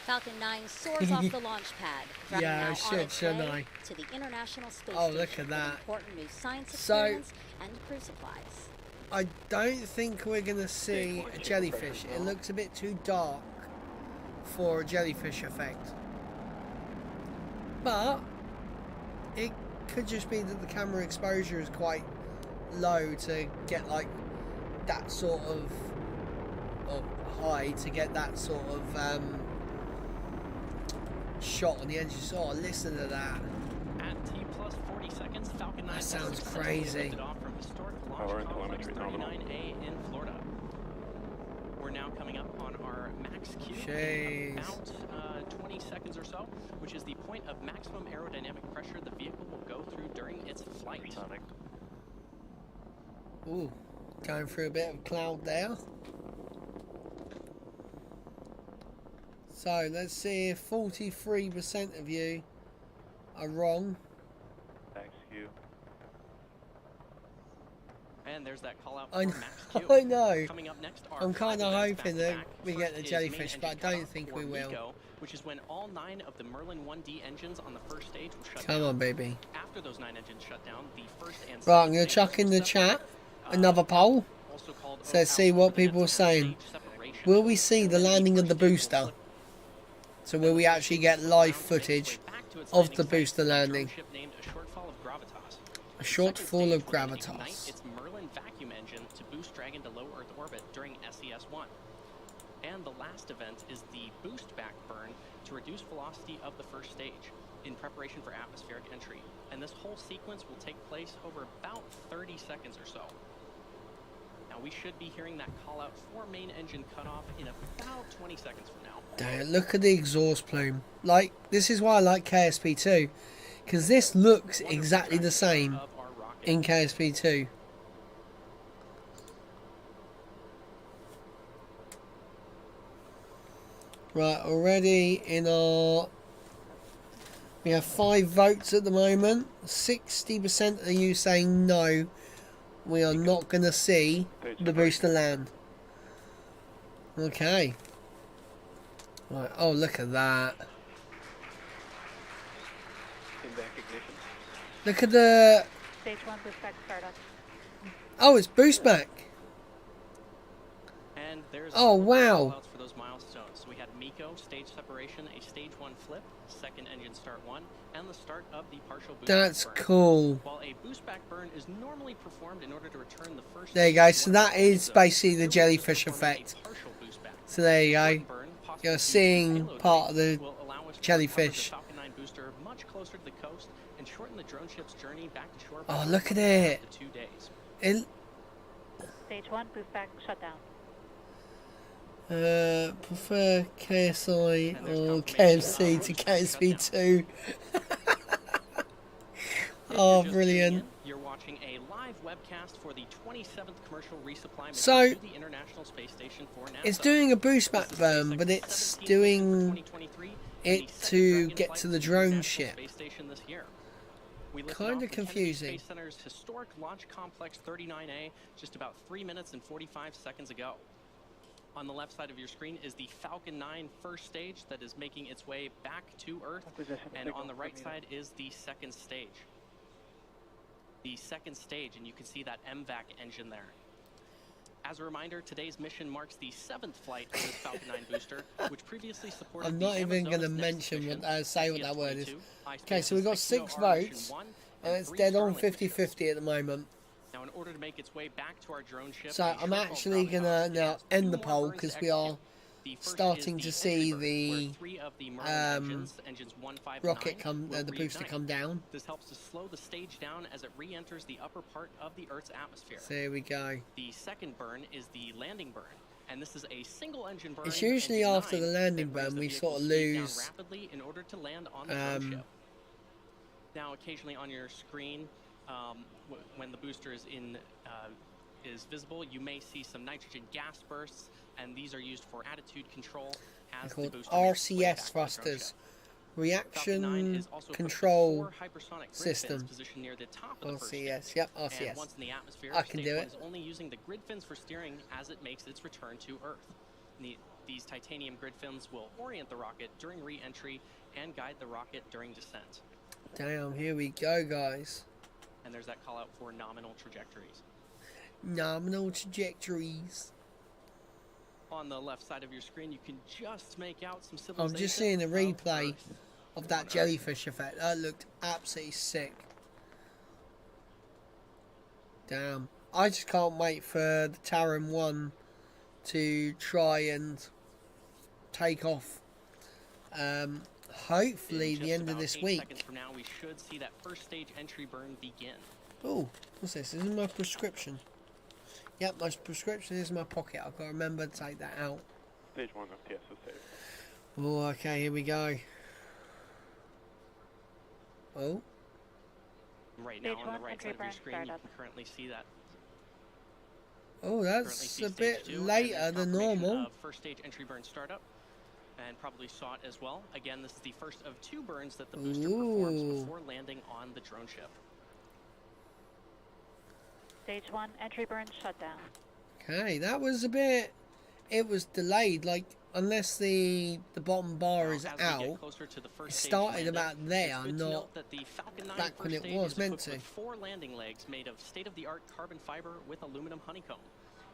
Falcon 9 soars off the launch pad. Dragon Yeah, I now on should, its shouldn't way I? to the International Space Oh, Station look at with that. important new science So- experiments and crew supplies. I don't think we're going to see a jellyfish. It looks a bit too dark for a jellyfish effect. But it could just be that the camera exposure is quite low to get like that sort of or high to get that sort of shot on the edges. Oh, listen to that. At T plus 40 seconds, Falcon 9 That sounds successfully crazy. lifted off from historic launch Power and complex telemetry nominal. 39A in Florida. We're now coming up on our max Q Jeez. in about 20 seconds or so, which is the point of maximum aerodynamic pressure the vehicle will go through during its flight. Ooh, going through a bit of cloud there. So let's see if 43% of you are wrong. Max Q. And there's that call out for I max know, Q. I know. Coming up next are I'm kind of five events hoping that back-to-back. we get the First is jellyfish, main but I engine don't cutoff think for we will. MECO, which is when all 9 of the Merlin 1D engines on the first stage will shut Come down. on, baby. After those 9 engines shut down, the first and Right, I'm second going to stages chuck in will the separate, chat another poll. also called So let's see OPAL, what and that's people are at saying. stage separation. Will we see the And then landing of the first stage will booster? flip So will we actually get live footage of the booster landing? A shortfall of gravitas. Its Merlin vacuum engine to boost Dragon to low Earth orbit during SES-1. And the last event is the boost back burn to reduce velocity of the first stage in preparation for atmospheric entry. And this whole sequence will take place over about 30 seconds or so. Now we should be hearing that call out for main engine cutoff in about 20 seconds from now. Damn, look at the exhaust plume. Like, this is why I like KSP2. Because this looks exactly the same in KSP2. Right, already in our We have 5 votes at the moment. 60% of you saying no, we are not going to see the booster land. Okay. Right. Oh, look at that. Look at the... Stage 1 boost back startup. Oh, it's boost back. And there's oh, wow. For those milestones. So we had MECO, stage separation, a stage 1 flip, second engine start 1, and the start of the partial boost That's back burn. cool. While a boost back burn is normally performed in order to return the first... There you go. So that is basically the jellyfish effect. So there you go. You're seeing part of the jellyfish. Falcon 9 booster much closer to the coast and shorten the drone ship's journey back to shore. Oh, look at it. 2 days. Stage 1 boost back shutdown. Prefer KSI or KFC to KSV2. Oh, brilliant. You're watching a live webcast for the 27th commercial resupply mission So, to the International Space Station for NASA. it's doing a boost back burn, but it's doing it to get to the drone ship. Kind of confusing. Space Center's historic launch complex 39A just about 3 minutes and 45 seconds ago. On the left side of your screen is the Falcon 9 first stage that is making its way back to Earth, and on the right side is the second stage. The second stage, and you can see that MVAC engine there. As a reminder, today's mission marks the 7th flight of this Falcon 9 booster, which previously supported I'm not even going to mention what say what that word is. Okay, so we've got 6 votes, and it's dead on 50-50 at the moment. Now, in order to make its way back to our drone ship, So I'm actually going to now end the poll because we are starting to see the rocket come, the booster come down. This helps to slow the stage down as it re-enters the upper part of the Earth's atmosphere. So here we go. The second burn is the landing burn, and this is a single engine burn. It's usually after the landing burn we sort of lose rapidly in order to land on the drone ship. Now, occasionally on your screen, when the booster is is visible, you may see some nitrogen gas bursts, and these are used for attitude control. As called the booster makes its way back RCS to the drone thrusters. ship. Reaction Control System. Near the top of the first RCS, stage. yep, And RCS. once in the atmosphere, I can stage do one it. is only using the grid fins for steering as it makes its return to Earth. These titanium grid fins will orient the rocket during re-entry and guide the rocket during descent. Damn, here we go, guys. And there's that call out for nominal trajectories. Nominal trajectories. On the left side of your screen, you can just make out some civilization. I'm just seeing a replay of that jellyfish effect. That looked absolutely sick. Damn. I just can't wait for the Terran 1 to try and take off. Hopefully the end of this week. Seconds from now, we should see that first stage entry burn begin. Oh, what's this? This is my prescription. Yep, my prescription is in my pocket. I've got to remember to take that out. Stage 1 of TS is safe. Oh, okay, here we go. Oh. Right now, on the right side of your screen, you can currently see that. Oh, that's a bit later than normal. First stage entry burn startup, and probably saw it as well. Again, this is the first of 2 burns that the booster performs before landing on the drone ship. Stage 1 entry burn shutdown. Okay, that was a bit... It was delayed, like, unless the bottom bar is out, it started about there, not back when it was meant to. 4 landing legs made of state-of-the-art carbon fiber with aluminum honeycomb.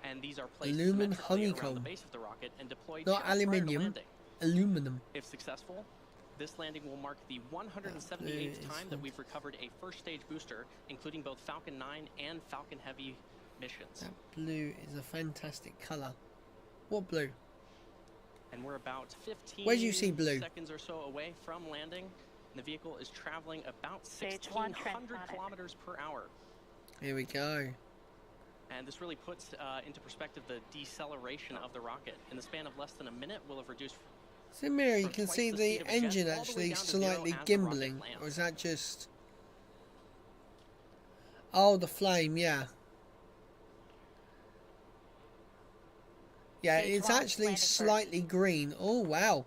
And these are placed Aluminum symmetrically around the honeycomb. base of the rocket and deployed Not just prior to aluminium, landing. aluminum. If successful, this landing will mark the 178th time that we've recovered a first stage booster, including both Falcon 9 and Falcon Heavy missions. That blue is a fantastic colour. What blue? And we're about 15 Where do you see blue? seconds or so away from landing. The vehicle is traveling about 1,600 kilometers per hour. Here we go. And this really puts into perspective the deceleration of the rocket. In the span of less than a minute, we'll have reduced... So in here you can see the engine actually slightly gimbling, or is that just... Oh, the flame, yeah. Yeah, it's actually slightly green. Oh, wow.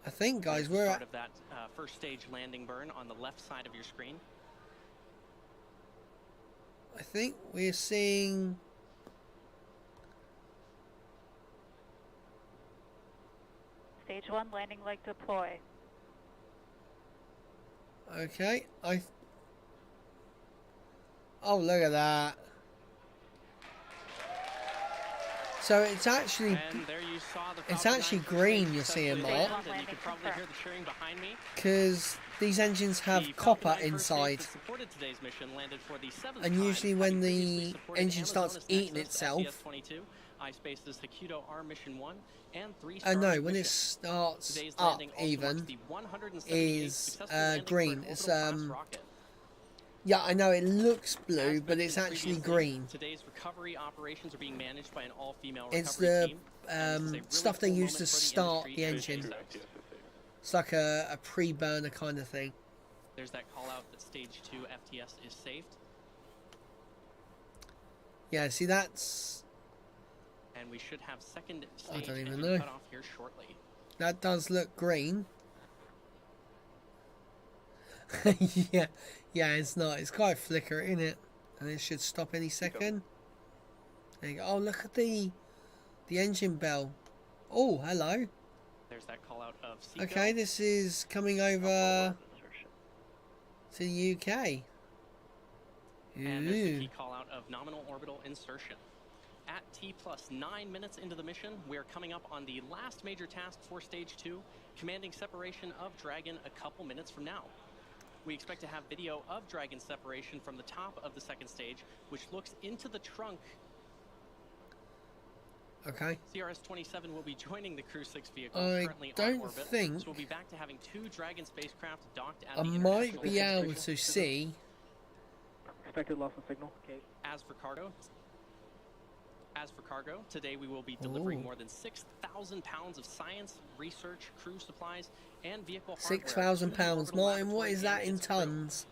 I think, guys, There's the we're start at... of that first stage landing burn on the left side of your screen. I think we're seeing... Stage 1 landing leg deploy. Okay, oh, look at that. So it's actually... And there you saw the It's Falcon actually 9 green, you're seeing, Mark. and you can probably hear the cheering behind me. Because these engines have The copper Falcon 9 first stage inside. that supported today's mission landed for the 7th And time, usually when having previously the supported engine starts Arizona's eating Nexus itself... STS-22, iSpace's Hakuto R Mission 1, and 3 no, Starship when it missions. starts Today's up landing also marks even, the 178th is successful landing for green. an It's orbital class rocket. yeah, I know it looks blue, As but it's mentioned actually previously, green. Today's recovery operations are being managed by an all-female It's recovery the team. And this is a really stuff they cool use to moment for the start industry the and engine. SpaceX. It's like a pre-burner kind of thing. There's that call out that stage 2 FTS is saved. Yeah, see that's... And we should have second I stage don't even engine know. cut off here shortly. That does look green. yeah, it's not. It's quite flickering, isn't it? And it should stop any second. There you go. Oh, look at the engine bell. Oh, hello. There's that call out of Seco. Okay, this is coming over to the UK. And there's the Ooh. key call out of nominal orbital insertion. At T plus 9 minutes into the mission, we are coming up on the last major task for stage 2, commanding separation of Dragon a couple minutes from now. We expect to have video of Dragon separation from the top of the second stage, which looks into the trunk. Okay. CRS-27 will be joining the Crew 6 vehicle I currently on don't orbit. think... So we'll be back to having 2 Dragon spacecraft docked at I the might International be able Space to Station. see... Expected loss of signal. Okay. As for cargo, today we will be delivering Ooh. more than 6,000 pounds of science, research, crew supplies, and vehicle hardware. £6,000. to the orbital Martin, what laboratory is that and in its crew. tons?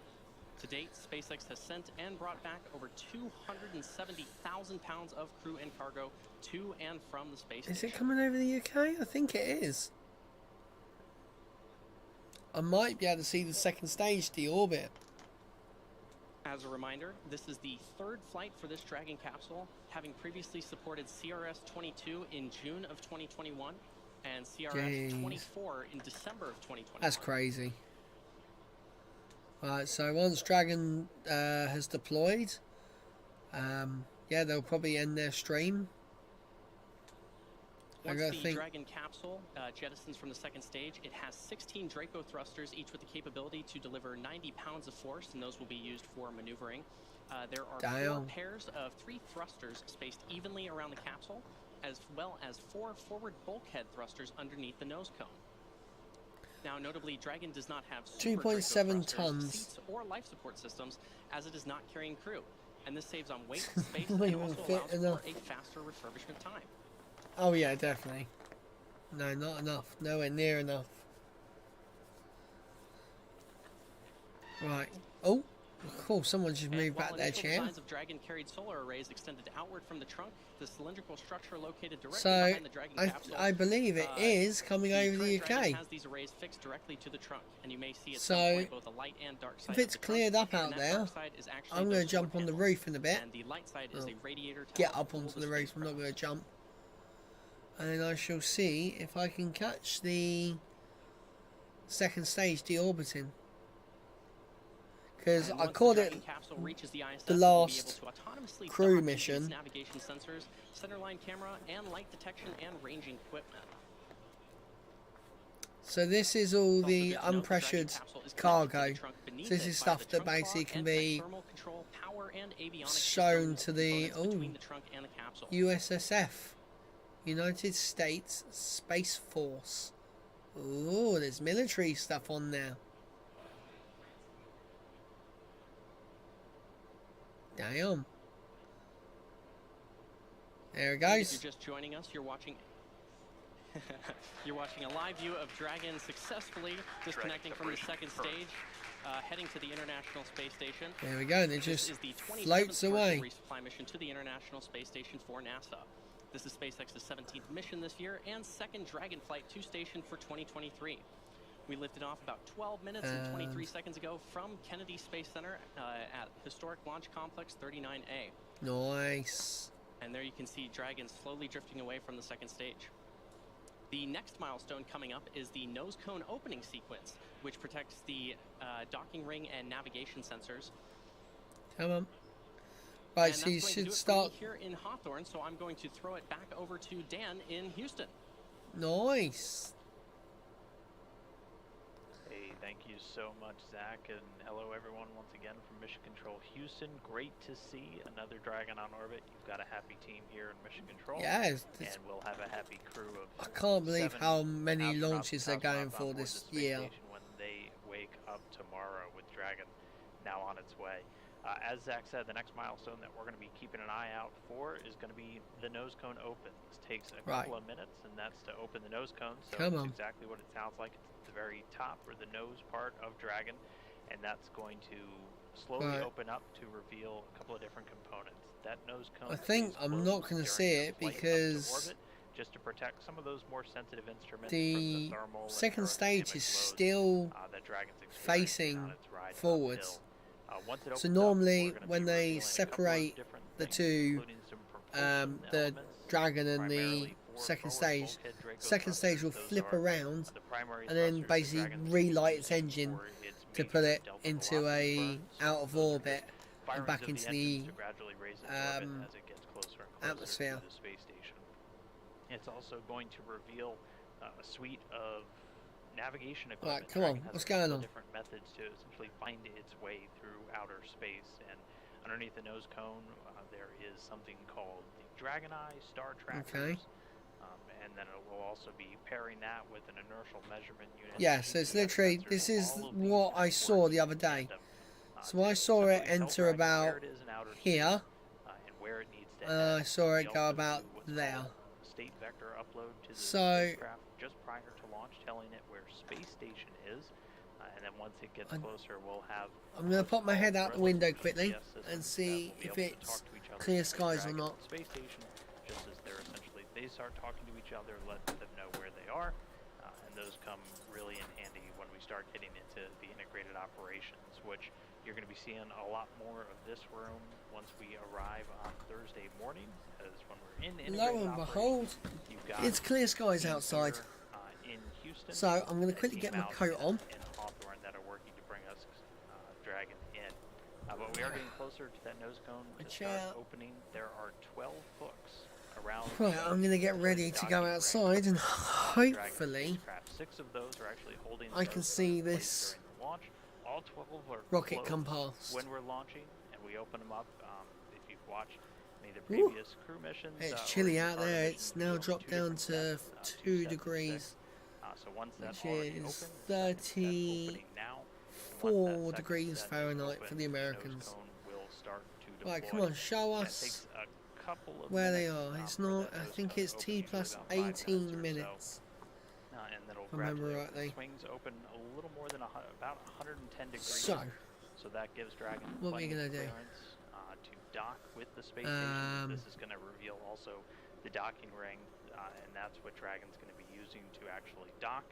To date, SpaceX has sent and brought back over 270,000 pounds of crew and cargo to and from the space Is station. it coming over the UK? I think it is. I might be able to see the second stage deorbit. As a reminder, this is the 3rd flight for this Dragon capsule, having previously supported CRS-22 in June of 2021 and CRS-24 in December of 2021. That's crazy. Alright, so once Dragon has deployed, yeah, they'll probably end their stream. Once the Dragon capsule jettisons from the second stage, it has 16 Draco thrusters, each with the capability to deliver 90 pounds of force, and those will be used for maneuvering. There are 4 pairs of 3 thrusters spaced evenly around the capsule, as well as 4 forward bulkhead thrusters underneath the nose cone. Now, notably, Dragon does not have 2.7 tons seats, or life support systems, as it is not carrying crew, and this saves on weight, space, Not and even also fit allows enough. for a faster refurbishment time. Oh yeah, definitely. No, not enough. Nowhere near enough. Right. Oh, cool. Someone just moved back their chair. Designs of Dragon carried solar arrays extended outward from the trunk. The cylindrical structure located directly So, behind the Dragon capsule. I believe it is coming over the Dragon UK. has these arrays fixed directly to the trunk, and you may see at So, some point both a light and dark side if it's of the trunk, cleared up and out that there, dark side is actually I'm going to those jump door on the panels, roof in a bit. and the light side is a radiator to Get help up cool onto the the roof. I'm not spacecraft. going to jump. And then I shall see if I can catch the second stage deorbiting. Because I called it the last crew mission. Navigation sensors, centerline camera, and light detection and ranging equipment. So this is all the unpressured cargo. So this is stuff that basically can be shown to the USSF, United States Space Force. Oh, there's military stuff on there. Damn. There it goes. If you're just joining us, you're watching you're watching a live view of Dragon successfully disconnecting from the second stage, heading to the International Space Station. There we go, and it just This is the 27th floats away. commercial resupply mission to the International Space Station for NASA. This is SpaceX's 17th mission this year and second Dragon flight to station for 2023. We lifted off about 12 minutes and 23 seconds ago from Kennedy Space Center at Historic Launch Complex 39A. Nice. And there you can see Dragon slowly drifting away from the second stage. The next milestone coming up is the nose cone opening sequence, which protects the docking ring and navigation sensors. Come on. Right, and so you that's going should to do it start. For me here in Hawthorne, so I'm going to throw it back over to Dan in Houston. Nice. Hey, thank you so much, Zach, and hello everyone once again from Mission Control Houston. Great to see another Dragon on orbit. You've got a happy team here in Mission Control. Yeah, and we'll have a happy crew of I can't believe 7 how many astronauts launches they're going on for board this the space year. station when they wake up tomorrow with Dragon now on its way. As Zach said, the next milestone that we're going to be keeping an eye out for is going to be the nose cone open. This takes a couple of minutes, and that's to open the nose cone. So it's exactly what it sounds like. It's the very top or the nose part of Dragon, and that's going to slowly open up to reveal a couple of different components. That nose cone. I think I'm not going to see it because just to protect some of those more sensitive instruments. The second stage is still facing forwards. So normally when they separate the two, the Dragon and the second stage will flip around and then basically relight its engine to put it into a out of orbit and back into the atmosphere. It's also going to reveal a suite of navigation equipment. Right, come on, what's going on? Different methods to essentially find its way through outer space, and underneath the nose cone, there is something called the Dragon Eye Star Trackers. And then it will also be pairing that with an inertial measurement unit. Yeah, so it's literally, this is what I saw the other day. So I saw it enter about here, and I saw it go about there. State vector upload to the so spacecraft just prior to launch, telling it where space station is, and then once it gets closer, we'll have. I'm going to pop my head out the window quickly and see if it's clear skies or not. Space station, just as they're essentially, they start talking to each other, let them know where they are, and those come really in handy when we start getting into the integrated operations, which you're going to be seeing a lot more of this room once we arrive on Thursday morning, as when we're in integrated lo and behold, it's clear skies outside. In Houston, so I'm going to quickly get my coat on. In Hawthorne that are working to bring us Dragon in. But we are getting closer to that nose cone to start opening. There are 12 hooks around. Right, I'm going to get ready to go outside and hopefully 6 of those are actually holding I can see this launch. All 12 are rocket come past. When we're launching, and we open them up. If you've watched any of the previous crew missions, it's chilly out there. It's now dropped down to 2 degrees, so once that which is 34 degrees Fahrenheit for the Americans. Right, come on, show us where they are. It's not, I think it's T plus 18 minutes. And that'll remember rightly. Swings open a little more than about 110 degrees. So that gives Dragon what are we gonna do? To dock with the space station. This is going to reveal also the docking ring, and that's what Dragon's going to be using to actually dock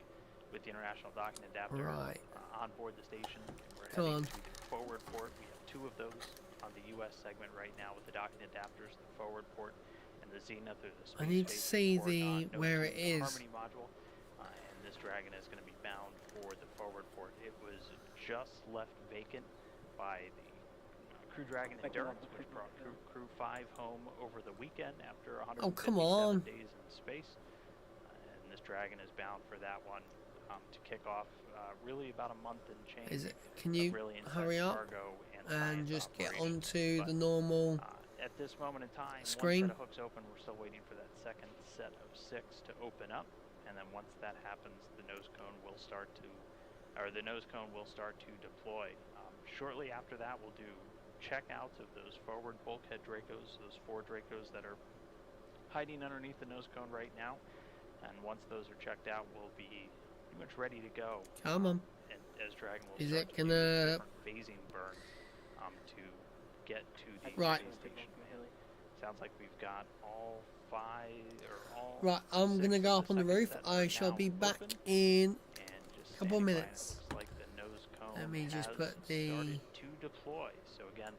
with the international docking adapter on board the station. We're heading to the forward port. We have 2 of those on the U.S. segment right now with the docking adapters, the forward port and the Zenith or the space. I need to see where it is. Harmony module, and this Dragon is going to be bound for the forward port. It was just left vacant by the Crew Dragon Endurance, which brought Crew 5 home over the weekend after 157 days in space. And this Dragon is bound for that one to kick off really about a month and change. Is it? Can you hurry up and just get onto the normal at this moment in time, screen? One set of hooks open, we're still waiting for that second set of 6 to open up, and then once that happens, the nose cone will start to deploy. Shortly after that, we'll do checkouts of those forward bulkhead Dracos, those 4 Dracos that are hiding underneath the nose cone right now. And once those are checked out, we'll be pretty much ready to go. Come on. And as Dragon will is start it gonna phasing burn to get to the right? space station. Sounds like we've got all Right, I'm gonna go up on the roof. I shall be back in a couple of minutes. Looks like the nose cone Let me just has put the. started to deploy. So again,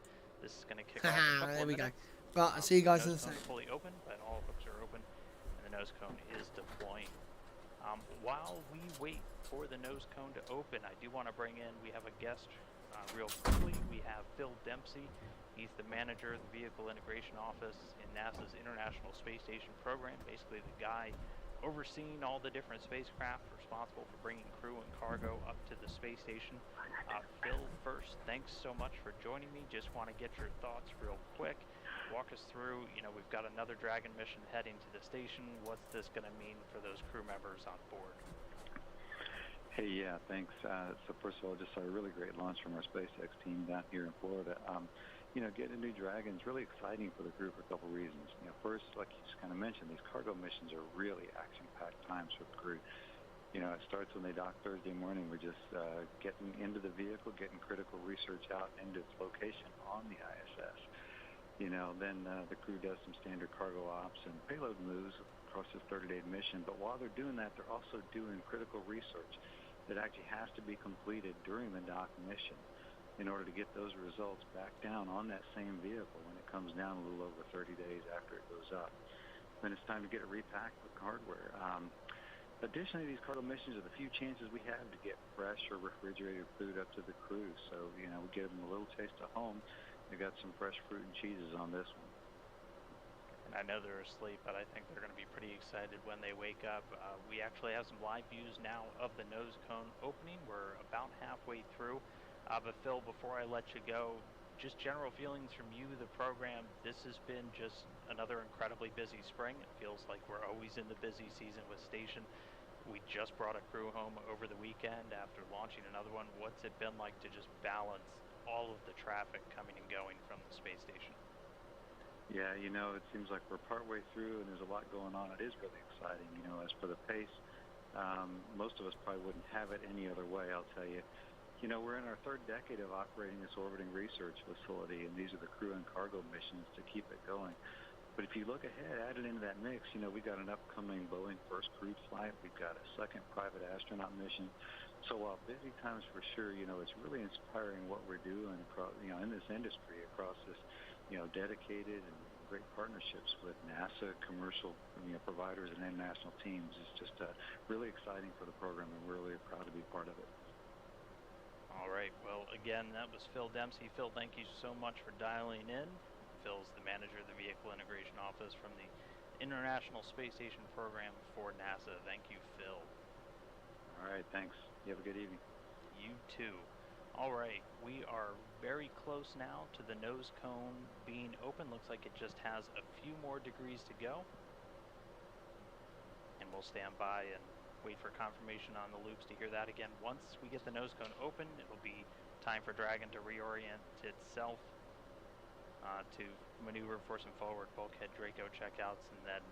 this is going to kick off in a couple There of we go. minutes. Right, I'll see you guys in a The nose second. cone's fully open, but all hooks are open, and the nose cone is deploying. While we wait for the nose cone to open, I do want to bring in, we have a guest real quickly. We have Phil Dempsey. He's the manager of the Vehicle Integration Office in NASA's International Space Station program, basically the guy overseeing all the different spacecraft responsible for bringing crew and cargo up to the space station. Phil, first, thanks so much for joining me. Just want to get your thoughts real quick. Walk us through, we've got another Dragon mission heading to the station. What's this going to mean for those crew members on board? Hey, yeah, thanks. So first of all, just saw a really great launch from our SpaceX team down here in Florida. Getting a new Dragon is really exciting for the crew for a couple reasons. First, like you just kind of mentioned, these cargo missions are really action-packed times for the crew. It starts when they dock Thursday morning. We're just getting into the vehicle, getting critical research out into its location on the ISS. Then the crew does some standard cargo ops and payload moves across this 30-day mission. But while they're doing that, they're also doing critical research that actually has to be completed during the dock mission in order to get those results back down on that same vehicle when it comes down a little over 30 days after it goes up. Then it's time to get it repacked with hardware. Additionally, these cargo missions are the few chances we have to get fresh or refrigerated food up to the crew. So, we give them a little taste of home. We got some fresh fruit and cheeses on this one. And I know they're asleep, but I think they're going to be pretty excited when they wake up. We actually have some live views now of the nose cone opening. We're about halfway through. But Phil, before I let you go, just general feelings from you, the program. This has been just another incredibly busy spring. It feels like we're always in the busy season with station. We just brought a crew home over the weekend after launching another one. What's it been like to just balance all of the traffic coming and going from the space station? Yeah, it seems like we're partway through and there's a lot going on. It is really exciting. As for the pace, most of us probably wouldn't have it any other way, I'll tell you. We're in our third decade of operating this orbiting research facility, and these are the crew and cargo missions to keep it going. But if you look ahead, added into that mix, we got an upcoming Boeing first crewed flight. We've got a second private astronaut mission. So while busy times for sure, it's really inspiring what we're doing across, in this industry across this, dedicated and great partnerships with NASA, commercial, providers and international teams. It's just really exciting for the program, and we're really proud to be part of it. All right. Well, again, that was Phil Dempsey. Phil, thank you so much for dialing in. Phil's the manager of the Vehicle Integration Office from the International Space Station program for NASA. Thank you, Phil. All right. Thanks. You have a good evening. You too. All right. We are very close now to the nose cone being open. Looks like it just has a few more degrees to go. And we'll stand by and wait for confirmation on the loops to hear that again. Once we get the nose cone open, it'll be time for Dragon to reorient itself to maneuver for some forward bulkhead Draco checkouts, and then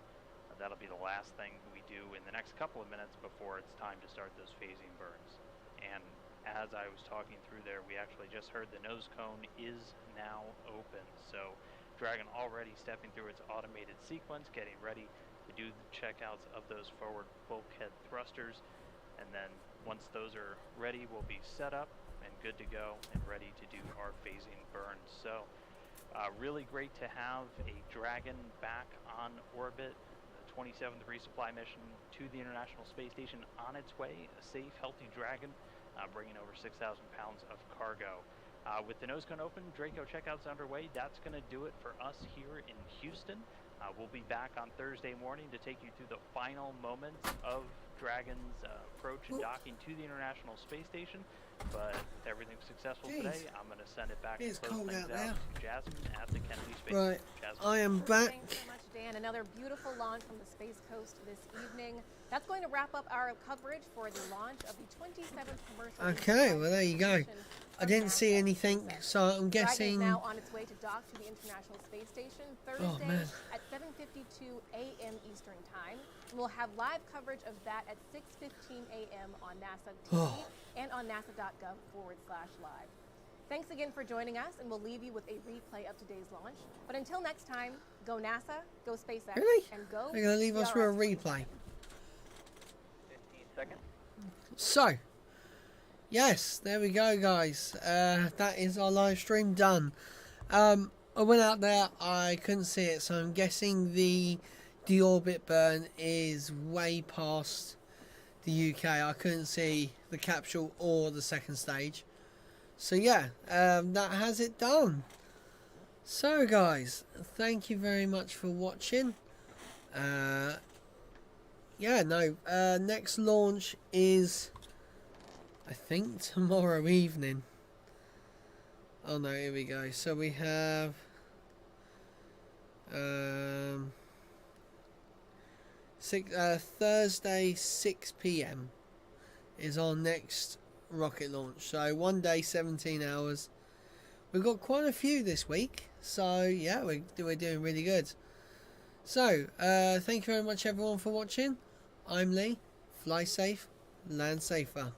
that'll be the last thing we do in the next couple of minutes before it's time to start those phasing burns. And as I was talking through there, we actually just heard the nose cone is now open. So Dragon already stepping through its automated sequence, getting ready to do the checkouts of those forward bulkhead thrusters, and then once those are ready, we'll be set up and good to go and ready to do our phasing burns. So really great to have a Dragon back on orbit, the 27th resupply mission to the International Space Station on its way, a safe, healthy Dragon, bringing over 6,000 pounds of cargo. With the nose cone open, Draco checkouts underway. That's going to do it for us here in Houston. We'll be back on Thursday morning to take you through the final moments of Dragon's approach and docking to the International Space Station. But if everything's successful today, I'm going to send it back to close things out to Jasmine at the Kennedy Space Station. Jasmine. I am back. Thanks so much, Dan. Another beautiful launch from the Space Coast this evening. That's going to wrap up our coverage for the launch of the 27th commercial. Okay, well there you go. I didn't see anything, so I'm guessing. Dragon is now on its way to dock to the International Space Station Thursday at 7:52 a.m. Eastern Time. And we'll have live coverage of that at 6:15 a.m. on NASA TV and on nasa.gov/live. Thanks again for joining us, and we'll leave you with a replay of today's launch. But until next time, go NASA, go SpaceX, Really? and go They're going to leave us with a CRS. replay. 15 seconds. So, yes, there we go, guys. That is our live stream done. I went out there, I couldn't see it, so I'm guessing the deorbit burn is way past the UK. I couldn't see the capsule or the second stage. So yeah, that has it done. So guys, thank you very much for watching. Next launch is, I think, tomorrow evening. Oh no, here we go. So we have Thursday 6 PM is our next rocket launch. So one day, 17 hours. We've got quite a few this week, so yeah, we're doing really good. So thank you very much everyone for watching. I'm Lee. Fly safe, land safer.